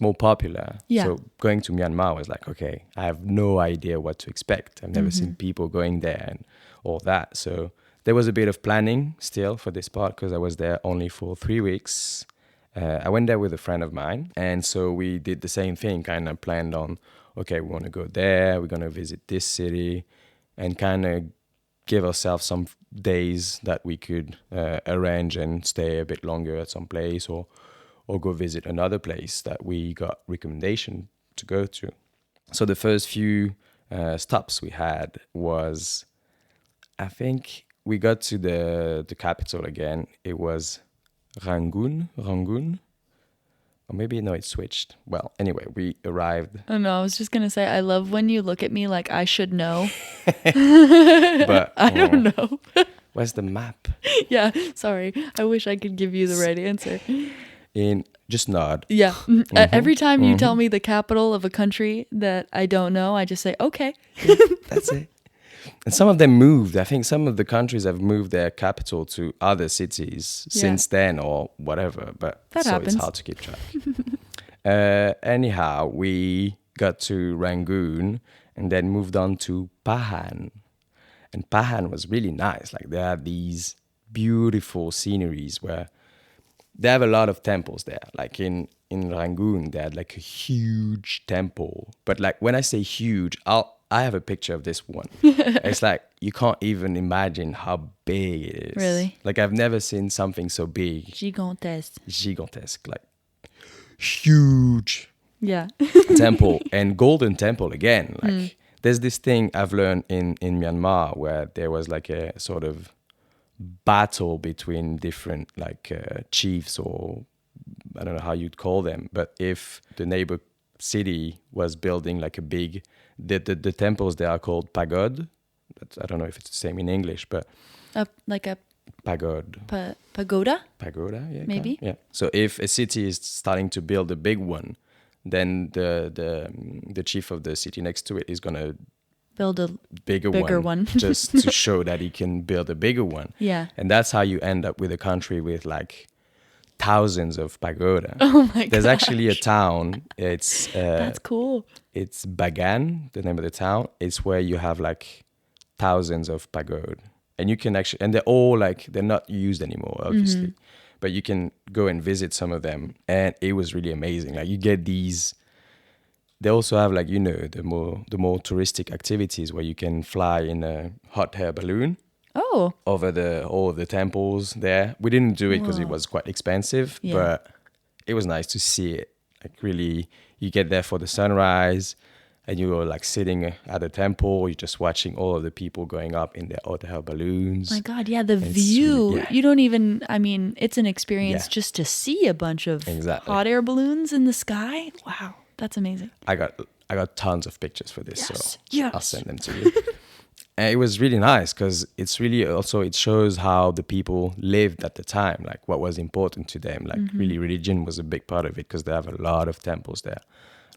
Speaker 1: more popular.
Speaker 2: Yeah.
Speaker 1: So going to Myanmar was like, okay, I have no idea what to expect. I've never seen people going there and all that. So there was a bit of planning still for this part because I was there only for 3 weeks. I went there with a friend of mine. And so we did the same thing, kind of planned on, okay, we want to go there. We're going to visit this city. And kind of give ourselves some days that we could arrange and stay a bit longer at some place or go visit another place that we got recommendation to go to. So the first few stops we had was, I think we got to the capital again. It was Rangoon. Or maybe, no, it switched. Well, anyway, we arrived.
Speaker 2: Oh, no, I was just going to say, I love when you look at me like I should know.
Speaker 1: But
Speaker 2: I don't know.
Speaker 1: Where's the map?
Speaker 2: Yeah, sorry. I wish I could give you the right answer.
Speaker 1: Just nod.
Speaker 2: Yeah. Every time you tell me the capital of a country that I don't know, I just say, okay.
Speaker 1: That's it. And some of them moved. I think some of the countries have moved their capital to other cities since then or whatever. But
Speaker 2: that
Speaker 1: so
Speaker 2: happens.
Speaker 1: It's hard to keep track. Anyhow, we got to Rangoon and then moved on to Hpa-An. And Hpa-An was really nice. Like, there are these beautiful sceneries where they have a lot of temples there. Like in Rangoon, they had like a huge temple. But like when I say huge, I have a picture of this one. It's like you can't even imagine how big it is.
Speaker 2: Really?
Speaker 1: Like I've never seen something so big.
Speaker 2: Gigantesque.
Speaker 1: Like huge
Speaker 2: Yeah.
Speaker 1: temple and golden temple again. Like there's this thing I've learned in Myanmar where there was like a sort of battle between different like chiefs, or I don't know how you'd call them, but if the neighbor city was building like a big, the temples they are called pagode. I don't know if it's the same in English, but
Speaker 2: Like a
Speaker 1: pagode.
Speaker 2: pagoda?
Speaker 1: Pagoda, yeah.
Speaker 2: Maybe?
Speaker 1: Yeah. So if a city is starting to build a big one, then the chief of the city next to it is gonna
Speaker 2: Build a
Speaker 1: bigger one. Just to show that he can build a bigger one.
Speaker 2: Yeah.
Speaker 1: And that's how you end up with a country with like thousands of pagoda.
Speaker 2: Oh my god.
Speaker 1: There's actually a town. It's
Speaker 2: That's cool.
Speaker 1: it's Bagan, the name of the town. It's where you have like thousands of pagode. And you can actually, and they're all like, they're not used anymore, obviously. But you can go and visit some of them. And it was really amazing. Like you get these, they also have like, you know, the more touristic activities where you can fly in a hot air balloon
Speaker 2: Oh.
Speaker 1: over all of the temples there. We didn't do it because it was quite expensive,
Speaker 2: Yeah.
Speaker 1: but it was nice to see it. Like really, you get there for the sunrise and you're like sitting at a temple, you're just watching all of the people going up in their hot air balloons.
Speaker 2: My god, yeah, the
Speaker 1: And it's
Speaker 2: view.
Speaker 1: really- yeah.
Speaker 2: You don't even, I mean, it's an experience
Speaker 1: Yeah.
Speaker 2: just to see a bunch of
Speaker 1: Exactly.
Speaker 2: hot air balloons in the sky. Wow, that's amazing.
Speaker 1: I got tons of pictures for this,
Speaker 2: Yes,
Speaker 1: so
Speaker 2: yes.
Speaker 1: I'll send them to you. And it was really nice because it's really also, it shows how the people lived at the time, like what was important to them. Like really religion was a big part of it because they have a lot of temples there.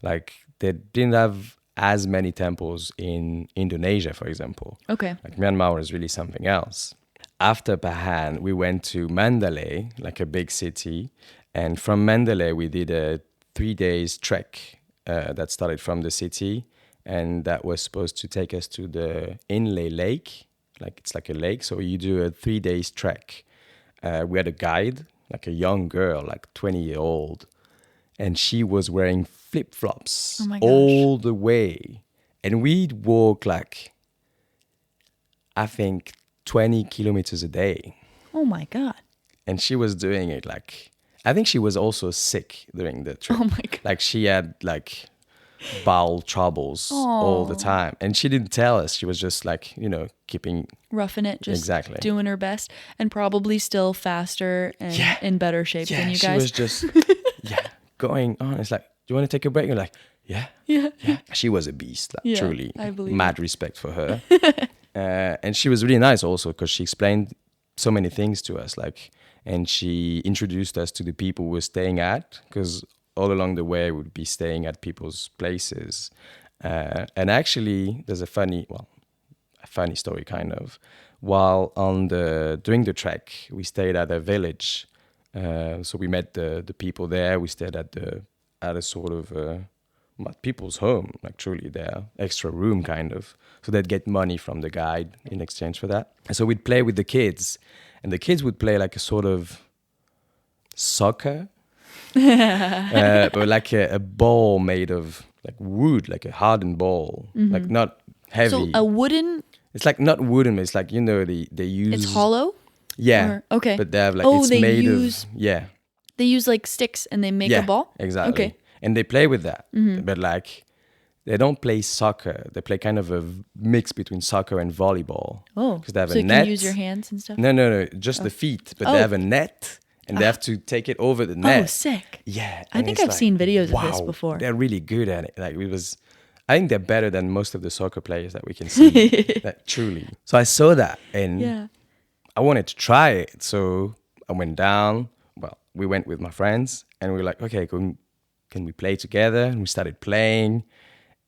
Speaker 1: Like they didn't have as many temples in Indonesia, for example.
Speaker 2: Okay.
Speaker 1: Like Myanmar was really something else. After Hpa-An, we went to Mandalay, like a big city. And from Mandalay, we did a 3 days trek that started from the city. And that was supposed to take us to the Inlei lake. Like it's like a lake. So you do a 3 days trek. We had a guide, like a young girl, like 20-year-old. And she was wearing flip-flops
Speaker 2: Oh my gosh.
Speaker 1: all the way. And we'd walk like, I think, 20 kilometers a day.
Speaker 2: Oh my god.
Speaker 1: And she was doing it like, I think she was also sick during the trip.
Speaker 2: Oh my god.
Speaker 1: Like she had like bowel troubles all the time. And she didn't tell us. She was just like, you know, keeping...
Speaker 2: Roughing it, just
Speaker 1: Exactly.
Speaker 2: doing her best, and probably still faster and
Speaker 1: Yeah.
Speaker 2: in better shape than you
Speaker 1: she
Speaker 2: guys.
Speaker 1: was just, going on. It's like, do you want to take a break? You're like, yeah. She was a beast, like,
Speaker 2: Yeah,
Speaker 1: truly.
Speaker 2: I believe
Speaker 1: Mad respect for her. And she was really nice also because she explained so many things to us. Like, and she introduced us to the people we were staying at, because all along the way we'd be staying at people's places. And actually, there's a funny story kind of. While during the trek, we stayed at a village. So we met the people there. We stayed at a sort of people's home, like truly their extra room kind of. So they'd get money from the guide in exchange for that. And so we'd play with the kids, and the kids would play like a sort of soccer, but like a ball made of like wood, like a hardened ball, like not heavy.
Speaker 2: So a wooden,
Speaker 1: It's like not wooden. It's like, you know, they use.
Speaker 2: it's hollow?
Speaker 1: Yeah.
Speaker 2: Or- okay.
Speaker 1: But they have like,
Speaker 2: Oh,
Speaker 1: it's
Speaker 2: they
Speaker 1: made
Speaker 2: use-
Speaker 1: of. Yeah.
Speaker 2: They use like sticks and they make
Speaker 1: Yeah.
Speaker 2: a ball?
Speaker 1: Exactly.
Speaker 2: Okay.
Speaker 1: And they play with that. But like, they don't play soccer. They play kind of a mix between soccer and volleyball.
Speaker 2: Oh,
Speaker 1: Because they have
Speaker 2: so
Speaker 1: a
Speaker 2: you
Speaker 1: net.
Speaker 2: can use your hands and stuff?
Speaker 1: No, just the feet. But
Speaker 2: Oh.
Speaker 1: they have a net, and they have to take it over the net.
Speaker 2: Oh, sick.
Speaker 1: Yeah.
Speaker 2: I
Speaker 1: and
Speaker 2: think
Speaker 1: it's
Speaker 2: I've seen videos of this
Speaker 1: wow,
Speaker 2: before.
Speaker 1: They're really good at it. Like I think they're better than most of the soccer players that we can see. Like, truly. So I saw that and
Speaker 2: Yeah.
Speaker 1: I wanted to try it. So I went down. Well, we went with my friends and we were like, okay, can we play together? And we started playing.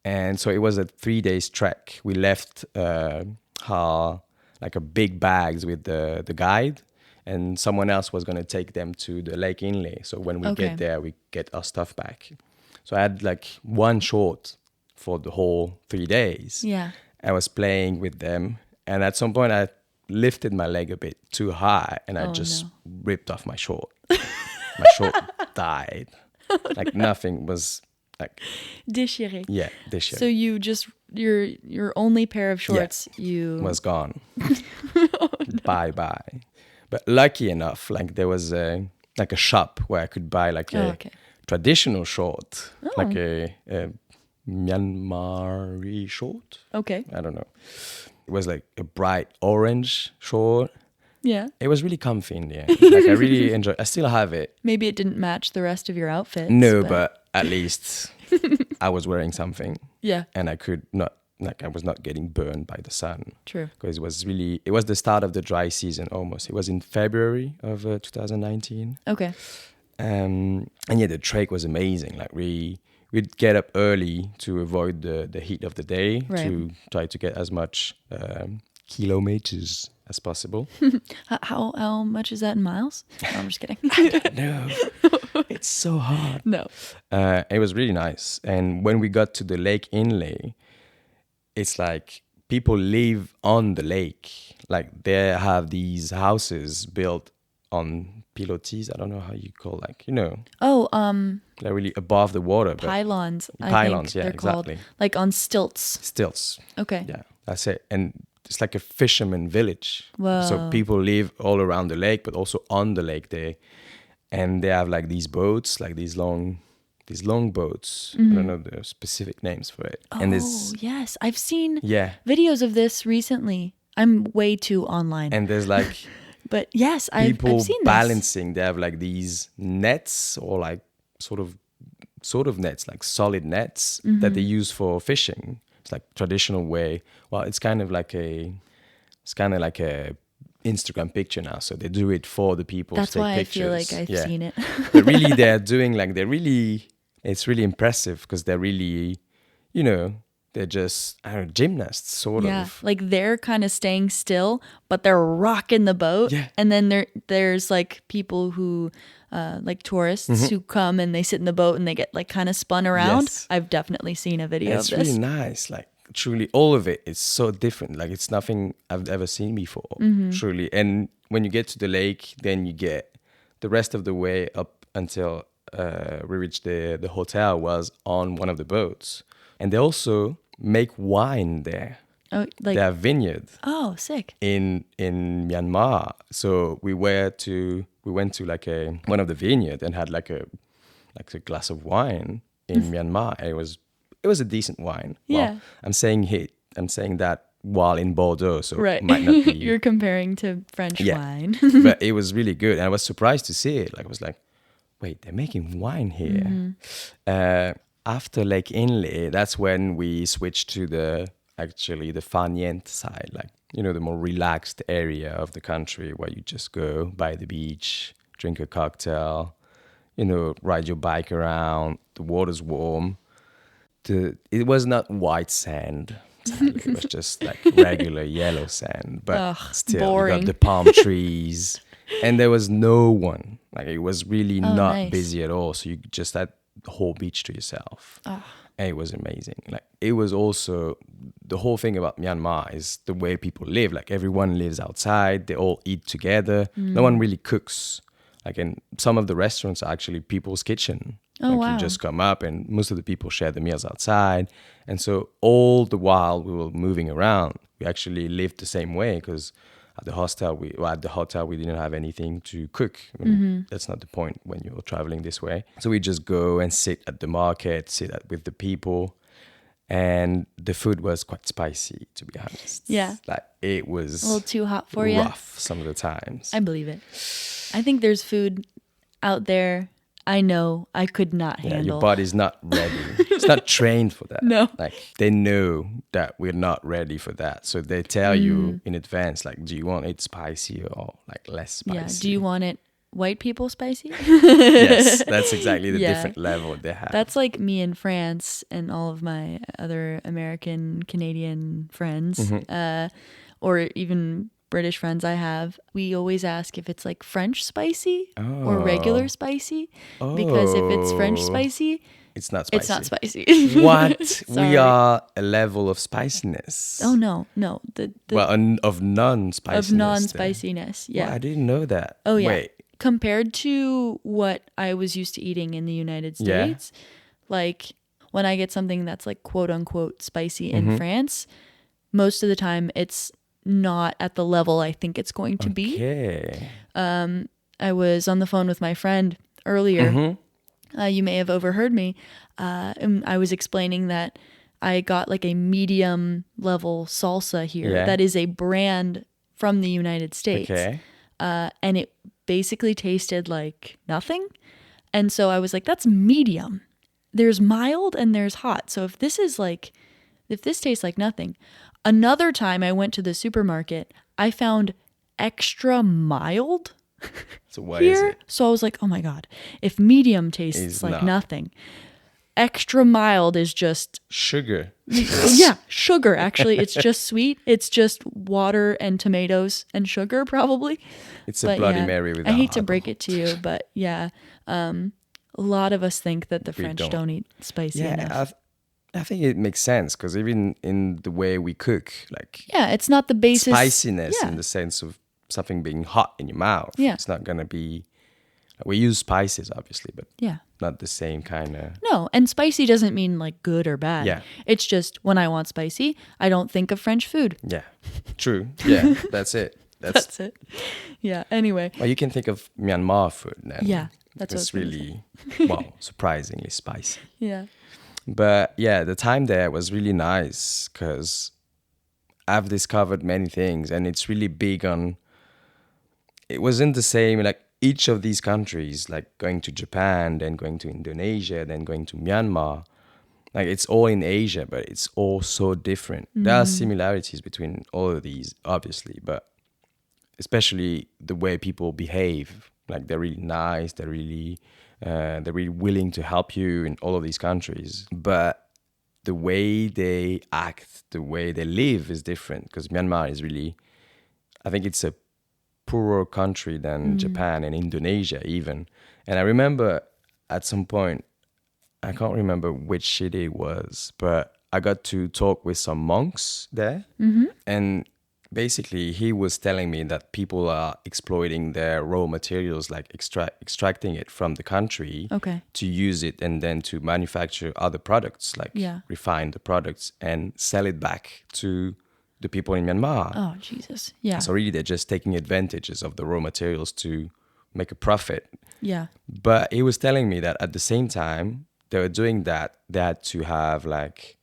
Speaker 1: And so it was a 3 days trek. We left like a big bags with the guide, and someone else was going to take them to the Lake Inlei. So when we
Speaker 2: Okay.
Speaker 1: get there, we get our stuff back. So I had like one short for the whole 3 days.
Speaker 2: Yeah.
Speaker 1: I was playing with them, and at some point I lifted my leg a bit too high, and I
Speaker 2: Oh,
Speaker 1: just
Speaker 2: no.
Speaker 1: ripped off my short. My short died. Like nothing was like
Speaker 2: Déchiré.
Speaker 1: yeah, this year
Speaker 2: So you just your only pair of shorts you
Speaker 1: was gone. Bye bye. But lucky enough, like there was a shop where I could buy like a
Speaker 2: okay.
Speaker 1: traditional short,
Speaker 2: Oh.
Speaker 1: like a Myanmar short.
Speaker 2: Okay.
Speaker 1: I don't know. It was like a bright orange short.
Speaker 2: Yeah.
Speaker 1: It was really comfy in the end. Like I really enjoyed. I still have it.
Speaker 2: Maybe it didn't match the rest of your outfits.
Speaker 1: No, but at least I was wearing something,
Speaker 2: yeah,
Speaker 1: and I could not like I was not getting burned by the sun.
Speaker 2: true.
Speaker 1: Because it was the start of the dry season almost. It was in February of 2019.
Speaker 2: Okay.
Speaker 1: And yeah, the trek was amazing. Like we'd get up early to avoid the heat of the day,
Speaker 2: Right.
Speaker 1: to try to get as much kilometers as possible.
Speaker 2: How much is that in miles? No, I'm just kidding.
Speaker 1: No, it's so hard.
Speaker 2: No.
Speaker 1: It was really nice. And when we got to the lake Inlei, it's like people live on the lake. Like they have these houses built on pilotis. I don't know how you call
Speaker 2: Oh,
Speaker 1: they're really above the water. But
Speaker 2: pylons. I
Speaker 1: pylons,
Speaker 2: think
Speaker 1: yeah,
Speaker 2: they're called.
Speaker 1: exactly.
Speaker 2: Like on stilts.
Speaker 1: Stilts.
Speaker 2: Okay.
Speaker 1: Yeah, that's it. And it's like a fisherman village.
Speaker 2: Whoa.
Speaker 1: So people live all around the lake, but also on the lake there. And they have like these boats, like these long boats. I don't know the specific names for it.
Speaker 2: Oh,
Speaker 1: And there's
Speaker 2: yes. I've seen
Speaker 1: yeah.
Speaker 2: videos of this recently. I'm way too online.
Speaker 1: And there's like
Speaker 2: but yes, I've
Speaker 1: people
Speaker 2: seen
Speaker 1: balancing. They have like these nets, or like sort of nets, like solid nets that they use for fishing. It's like traditional way. Well, it's kind of like a Instagram picture now. So they do it for the people
Speaker 2: this. That's
Speaker 1: to take
Speaker 2: why
Speaker 1: pictures.
Speaker 2: I feel like I've seen it.
Speaker 1: But really, it's really impressive because they're really, they're just gymnasts sort
Speaker 2: Yeah,
Speaker 1: of.
Speaker 2: like they're kind of staying still, but they're rocking the boat.
Speaker 1: Yeah.
Speaker 2: And then there's like people who, like tourists who come and they sit in the boat and they get like kind of spun around.
Speaker 1: Yes.
Speaker 2: I've definitely seen a video
Speaker 1: It's
Speaker 2: of this.
Speaker 1: really nice. Like truly, all of it is so different. Like it's nothing I've ever seen before. Truly, and when you get to the lake, then you get the rest of the way up until we reached the hotel was on one of the boats, and they also make wine there.
Speaker 2: Oh, like
Speaker 1: They have vineyard
Speaker 2: oh, sick.
Speaker 1: in Myanmar. So we went to like one of the vineyard and had like a glass of wine in Myanmar. And it was a decent wine.
Speaker 2: Yeah.
Speaker 1: Well, I'm saying that while in Bordeaux, so
Speaker 2: Right.
Speaker 1: it might not be.
Speaker 2: You're comparing to French
Speaker 1: Yeah.
Speaker 2: wine.
Speaker 1: But it was really good, and I was surprised to see it. Like I was like, wait, they're making wine here. After Lake Inlei, that's when we switched to the Phang Nguyen side, like the more relaxed area of the country where you just go by the beach, drink a cocktail, ride your bike around. The water's warm. It was not white sand. Sadly. It was just like regular yellow sand, but
Speaker 2: Ugh,
Speaker 1: still you
Speaker 2: boring.
Speaker 1: got the palm trees, and there was no one. Like it was really not
Speaker 2: nice.
Speaker 1: busy at all. So you just had the whole beach to yourself. And it was amazing. Like it was also the whole thing about Myanmar is the way people live. Like everyone lives outside. They all eat together. No one really cooks. Like in some of the restaurants are actually people's kitchen.
Speaker 2: Oh,
Speaker 1: like
Speaker 2: wow.
Speaker 1: You just come up and most of the people share the meals outside. And so all the while we were moving around, we actually lived the same way because at the hotel we didn't have anything to cook. I mean, that's not the point when you're traveling this way. So we just go and sit at the market, with the people. And the food was quite spicy, to be honest.
Speaker 2: Yeah.
Speaker 1: Like it was
Speaker 2: A little too hot for you.
Speaker 1: rough some of the times.
Speaker 2: I believe it. I think there's food out there I know I could not
Speaker 1: Yeah,
Speaker 2: handle.
Speaker 1: your body's not ready. It's not trained for that.
Speaker 2: No.
Speaker 1: Like they know that we're not ready for that. So they tell you in advance, like, do you want it spicy or like less spicy?
Speaker 2: Yeah. Do you want it white people spicy?
Speaker 1: Yes, that's exactly the
Speaker 2: Yeah.
Speaker 1: different level they have.
Speaker 2: That's like me in France and all of my other American, Canadian friends, or even British friends I have. We always ask if it's like French spicy or regular spicy. Because if it's French spicy,
Speaker 1: it's not spicy.
Speaker 2: it's not spicy.
Speaker 1: What?
Speaker 2: Sorry.
Speaker 1: We are a level of spiciness.
Speaker 2: Oh, no. The
Speaker 1: Well, of non-spiciness.
Speaker 2: of non-spiciness. Yeah.
Speaker 1: Well, I didn't know that.
Speaker 2: Oh, yeah.
Speaker 1: Wait,
Speaker 2: compared to what I was used to eating in the United
Speaker 1: Yeah.
Speaker 2: States, like when I get something that's like quote unquote spicy in France, most of the time it's not at the level I think it's going to be.
Speaker 1: Okay.
Speaker 2: I was on the phone with my friend earlier. You may have overheard me. And I was explaining that I got like a medium level salsa here.
Speaker 1: Yeah.
Speaker 2: That is a brand from the United States.
Speaker 1: Okay.
Speaker 2: And it basically tasted like nothing. And so I was like, that's medium. There's mild and there's hot. So if this tastes like nothing. Another time I went to the supermarket, I found extra mild
Speaker 1: So what is
Speaker 2: here.
Speaker 1: it?
Speaker 2: So I was like, oh my God, if medium tastes
Speaker 1: Is
Speaker 2: like
Speaker 1: not.
Speaker 2: nothing, extra mild is just,
Speaker 1: Sugar.
Speaker 2: yeah, sugar. Actually, it's just sweet. It's just water and tomatoes and sugar probably.
Speaker 1: It's a
Speaker 2: But
Speaker 1: Bloody
Speaker 2: yeah,
Speaker 1: Mary without
Speaker 2: I hate to
Speaker 1: alcohol.
Speaker 2: break it to you, but yeah, a lot of us think that the
Speaker 1: We
Speaker 2: French
Speaker 1: don't.
Speaker 2: don't eat spicy enough.
Speaker 1: I think it makes sense because even in the way we cook, like
Speaker 2: Yeah, it's not the basis.
Speaker 1: spiciness
Speaker 2: Yeah.
Speaker 1: in the sense of something being hot in your mouth.
Speaker 2: Yeah.
Speaker 1: It's not going to be, we use spices obviously, but
Speaker 2: Yeah.
Speaker 1: not the same kind of.
Speaker 2: No, and spicy doesn't mean like good or bad.
Speaker 1: Yeah.
Speaker 2: It's just when I want spicy, I don't think of French food.
Speaker 1: Yeah, true. Yeah, that's it.
Speaker 2: That's it. Yeah. Anyway.
Speaker 1: Well, you can think of Myanmar food then.
Speaker 2: Yeah, that's what I
Speaker 1: it's
Speaker 2: was gonna
Speaker 1: really, well, surprisingly spicy.
Speaker 2: Yeah.
Speaker 1: But yeah, the time there was really nice because I've discovered many things and it's really big on, it wasn't the same, like each of these countries, like going to Japan, then going to Indonesia, then going to Myanmar, like it's all in Asia, but it's all so different. There are similarities between all of these, obviously, but especially the way people behave, like they're really nice, they're really willing to help you in all of these countries, but the way they act, the way they live is different because Myanmar is really, I think it's a poorer country than Japan and Indonesia even. And I remember at some point, I can't remember which city it was, but I got to talk with some monks there. And basically he was telling me that people are exploiting their raw materials, like extracting it from the country
Speaker 2: Okay.
Speaker 1: to use it and then to manufacture other products, like
Speaker 2: Yeah.
Speaker 1: refine the products and sell it back to the people in Myanmar.
Speaker 2: Oh, Jesus. Yeah.
Speaker 1: So really they're just taking advantages of the raw materials to make a profit.
Speaker 2: Yeah.
Speaker 1: But he was telling me that at the same time they were doing that, they had to have like,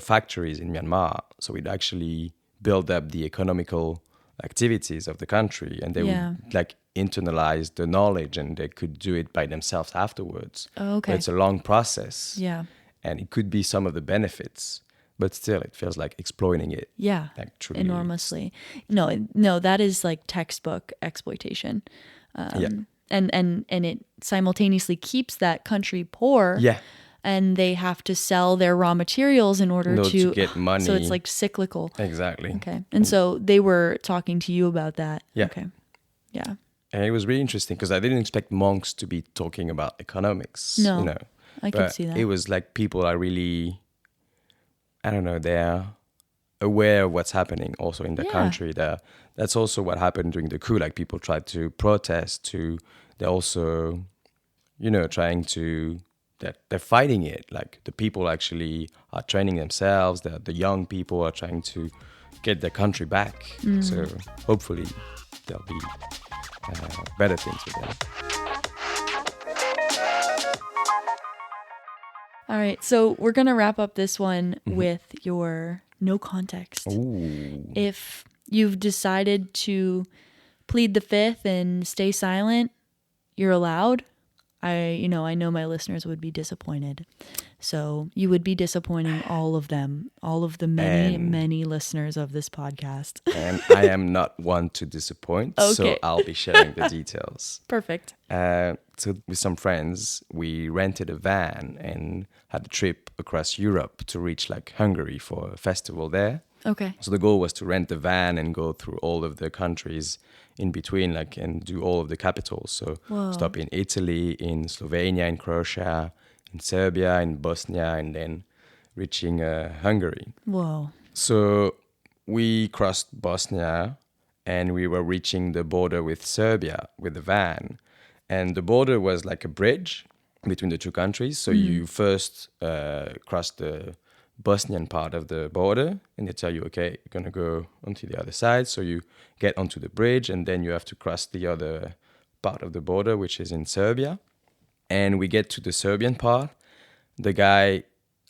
Speaker 1: factories in Myanmar. So it actually build up the economical activities of the country and they would like internalize the knowledge and they could do it by themselves afterwards.
Speaker 2: Oh, okay.
Speaker 1: But it's a long process.
Speaker 2: Yeah.
Speaker 1: And it could be some of the benefits, but still it feels like exploiting it.
Speaker 2: Yeah.
Speaker 1: Like truly.
Speaker 2: Enormously. No, that is like textbook exploitation.
Speaker 1: Yeah.
Speaker 2: And it simultaneously keeps that country poor.
Speaker 1: Yeah.
Speaker 2: And they have to sell their raw materials in order
Speaker 1: To get money.
Speaker 2: So it's like cyclical.
Speaker 1: Exactly.
Speaker 2: Okay. And so they were talking to you about that.
Speaker 1: Yeah.
Speaker 2: Okay. Yeah.
Speaker 1: And it was really interesting because I didn't expect monks to be talking about economics.
Speaker 2: No, I could
Speaker 1: But
Speaker 2: see that.
Speaker 1: It was like people are really, I don't know, they're aware of what's happening also in the
Speaker 2: Yeah.
Speaker 1: country. That's also what happened during the coup. Like people tried to protest they're also, trying to, they're fighting it. Like the people actually are training themselves. The young people are trying to get their country back. So hopefully there'll be better things for them.
Speaker 2: All right. So we're going to wrap up this one with your no context.
Speaker 1: Ooh.
Speaker 2: If you've decided to plead the fifth and stay silent, you're allowed. I know my listeners would be disappointed. So you would be disappointing all of them, all of the many listeners of this podcast.
Speaker 1: And I am not one to disappoint, so
Speaker 2: Okay.
Speaker 1: I'll be sharing the details.
Speaker 2: Perfect.
Speaker 1: So with some friends, we rented a van and had a trip across Europe to reach like Hungary for a festival there.
Speaker 2: Okay.
Speaker 1: So the goal was to rent the van and go through all of the countries in between, like, and do all of the capitals. So
Speaker 2: Whoa.
Speaker 1: stop in Italy, in Slovenia, in Croatia, in Serbia, in Bosnia, and then reaching Hungary.
Speaker 2: Whoa.
Speaker 1: So we crossed Bosnia and we were reaching the border with Serbia with the van. And the border was like a bridge between the two countries. So you first cross the Bosnian part of the border, and they tell you, okay, you're going to go onto the other side. So you get onto the bridge, and then you have to cross the other part of the border, which is in Serbia. And we get to the Serbian part. The guy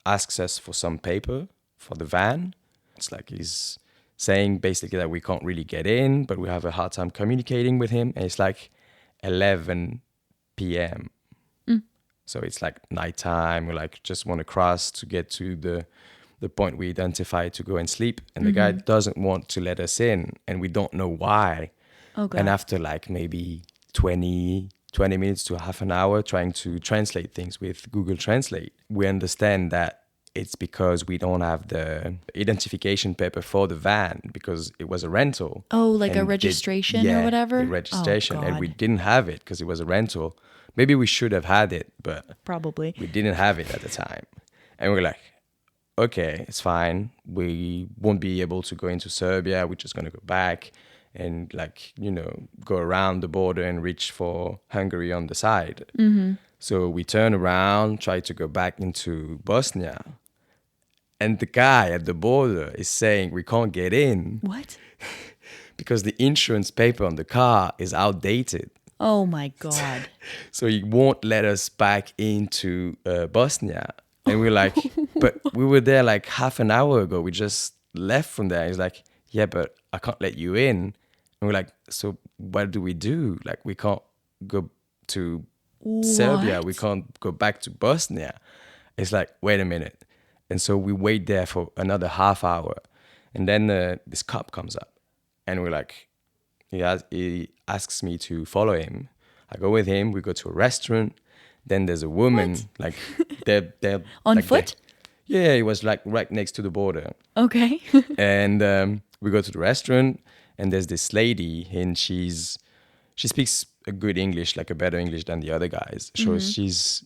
Speaker 1: asks us for some paper for the van. It's like he's saying basically that we can't really get in, but we have a hard time communicating with him. And it's like 11 p.m. So it's like nighttime. We like just want to cross to get to the point we identified to go and sleep. And the guy doesn't want to let us in, and we don't know why.
Speaker 2: Oh, God.
Speaker 1: And after like maybe 20 minutes to half an hour trying to translate things with Google Translate, we understand that it's because we don't have the identification paper for the van because it was a rental.
Speaker 2: Oh, like a
Speaker 1: And
Speaker 2: registration or
Speaker 1: yeah,
Speaker 2: whatever?
Speaker 1: the registration.
Speaker 2: Oh,
Speaker 1: and
Speaker 2: God.
Speaker 1: we didn't have it because it was a rental. Maybe we should have had it, but
Speaker 2: Probably.
Speaker 1: we didn't have it at the time. And we're like, okay, it's fine. We won't be able to go into Serbia. We're just going to go back and like, go around the border and reach for Hungary on the side. So we turn around, try to go back into Bosnia. And the guy at the border is saying we can't get in
Speaker 2: What?
Speaker 1: because the insurance paper on the car is outdated.
Speaker 2: Oh, my God.
Speaker 1: So he won't let us back into Bosnia. And we're like, but we were there like half an hour ago. We just left from there. He's like, yeah, but I can't let you in. And we're like, so what do we do? Like, we can't go to Serbia.
Speaker 2: What?
Speaker 1: We can't go back to Bosnia. It's like, wait a minute. And so we wait there for another half hour. And then this cop comes up. And we're like, he asks me to follow him. I go with him. We go to a restaurant. Then there's a woman, like they're
Speaker 2: On
Speaker 1: like
Speaker 2: foot?
Speaker 1: Yeah, it was like right next to the border.
Speaker 2: Okay.
Speaker 1: And we go to the restaurant, and there's this lady, and she speaks a good English, like a better English than the other guys. So she's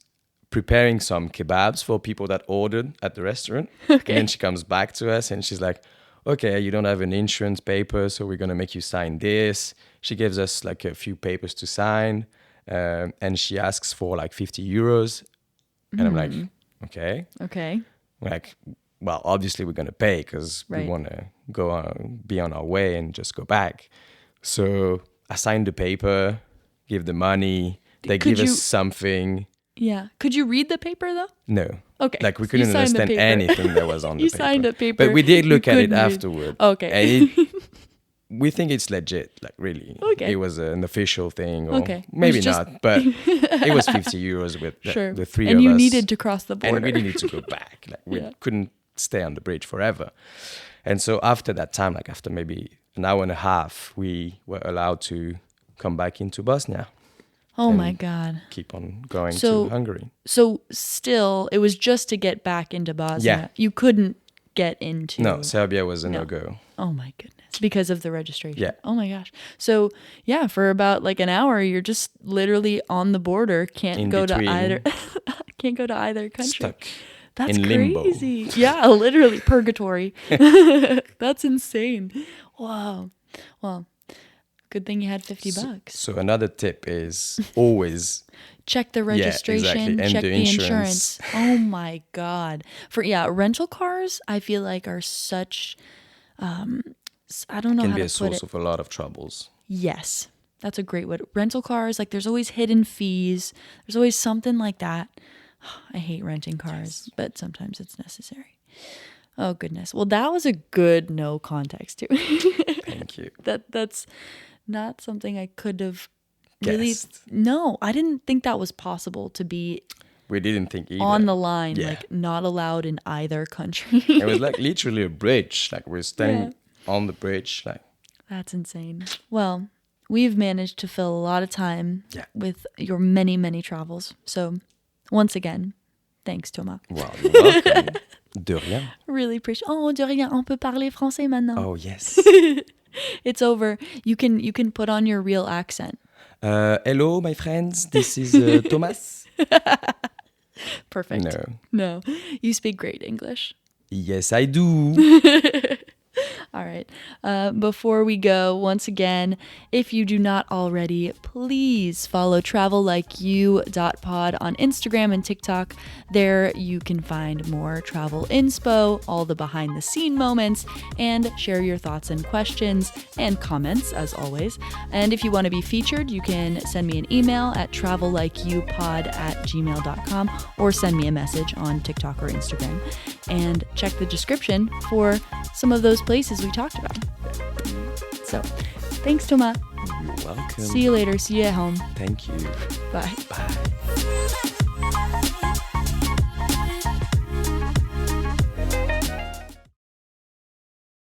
Speaker 1: preparing some kebabs for people that ordered at the restaurant.
Speaker 2: Okay.
Speaker 1: And then she comes back to us, and she's like, okay, you don't have an insurance paper, so we're going to make you sign this. She gives us like a few papers to sign, and she asks for like 50 euros. And I'm like, okay.
Speaker 2: Okay.
Speaker 1: We're like, well, obviously we're going to pay because
Speaker 2: Right.
Speaker 1: we want to go on, be on our way and just go back. So I signed the paper, give the money. They
Speaker 2: Could
Speaker 1: give
Speaker 2: you-
Speaker 1: us something.
Speaker 2: Yeah. Could you read the paper, though?
Speaker 1: No.
Speaker 2: Okay.
Speaker 1: Like we
Speaker 2: So you
Speaker 1: couldn't
Speaker 2: signed the
Speaker 1: understand
Speaker 2: paper.
Speaker 1: anything that was on the
Speaker 2: You
Speaker 1: paper.
Speaker 2: signed a paper
Speaker 1: But we did
Speaker 2: you
Speaker 1: look at it
Speaker 2: couldn't read.
Speaker 1: afterward.
Speaker 2: Okay.
Speaker 1: And we think it's legit, like really.
Speaker 2: Okay.
Speaker 1: It was an official thing. Or
Speaker 2: Okay. It was
Speaker 1: maybe
Speaker 2: just-
Speaker 1: not, but it was 50 euros with
Speaker 2: Sure.
Speaker 1: the three
Speaker 2: and
Speaker 1: of us.
Speaker 2: you needed to cross the border.
Speaker 1: And we needed to go back. Like we
Speaker 2: Yeah.
Speaker 1: couldn't stay on the bridge forever. And so after that time, like after maybe an hour and a half, we were allowed to come back into Bosnia,
Speaker 2: Oh,
Speaker 1: and
Speaker 2: my God.
Speaker 1: keep on going
Speaker 2: So-
Speaker 1: to Hungary.
Speaker 2: So still, it was just to get back into Bosnia.
Speaker 1: Yeah.
Speaker 2: You couldn't get into...
Speaker 1: No, Serbia was a
Speaker 2: No.
Speaker 1: no-go.
Speaker 2: Oh, my goodness. Because of the registration.
Speaker 1: Yeah.
Speaker 2: Oh, my gosh. So, yeah, for about like an hour, you're just literally on the border. Can't
Speaker 1: In
Speaker 2: go
Speaker 1: between.
Speaker 2: to either... can't go to either country.
Speaker 1: Stuck
Speaker 2: That's
Speaker 1: in limbo.
Speaker 2: crazy. Yeah, literally purgatory. That's insane. Wow. Well, good thing you had $50.
Speaker 1: So another tip is always
Speaker 2: Check the registration,
Speaker 1: exactly. And
Speaker 2: check
Speaker 1: the
Speaker 2: the insurance.
Speaker 1: insurance.
Speaker 2: Oh my God. Rental cars, I feel like are such, I don't know
Speaker 1: can
Speaker 2: how
Speaker 1: be
Speaker 2: to
Speaker 1: a
Speaker 2: put
Speaker 1: source
Speaker 2: it.
Speaker 1: of a lot of troubles.
Speaker 2: Yes, that's a great word. Rental cars, like there's always hidden fees. There's always something like that. I hate renting cars, but sometimes it's necessary. Oh goodness. Well, that was a good no context too.
Speaker 1: Thank you.
Speaker 2: That's not something I could have really.
Speaker 1: Guessed.
Speaker 2: No, I didn't think that was possible to be
Speaker 1: We didn't think either.
Speaker 2: on the line,
Speaker 1: Yeah.
Speaker 2: like not allowed in either country.
Speaker 1: It was like literally a bridge. Like we're standing on the bridge. Like
Speaker 2: That's insane. Well, we've managed to fill a lot of time
Speaker 1: Yeah.
Speaker 2: with your many, many travels. So, once again, thanks, Thomas.
Speaker 1: wow, you're welcome. De rien.
Speaker 2: Really appreciate. Oh, de rien. On peut parler français maintenant.
Speaker 1: Oh yes.
Speaker 2: It's over. You can put on your real accent.
Speaker 1: Hello, my friends. This is Thomas.
Speaker 2: Perfect.
Speaker 1: No.
Speaker 2: No. You speak great English.
Speaker 1: Yes, I do.
Speaker 2: All right. Before we go, once again, if you do not already, please follow travellikeYou.pod on Instagram and TikTok. There you can find more travel inspo, all the behind the scene moments, and share your thoughts and questions and comments as always. And if you want to be featured, you can send me an email at travellikeyoupod@gmail.com or send me a message on TikTok or Instagram. And check the description for some of those places we talked about. So, thanks, Thomas.
Speaker 1: You're welcome.
Speaker 2: See you later. See you at home.
Speaker 1: Thank you.
Speaker 2: Bye.
Speaker 1: Bye.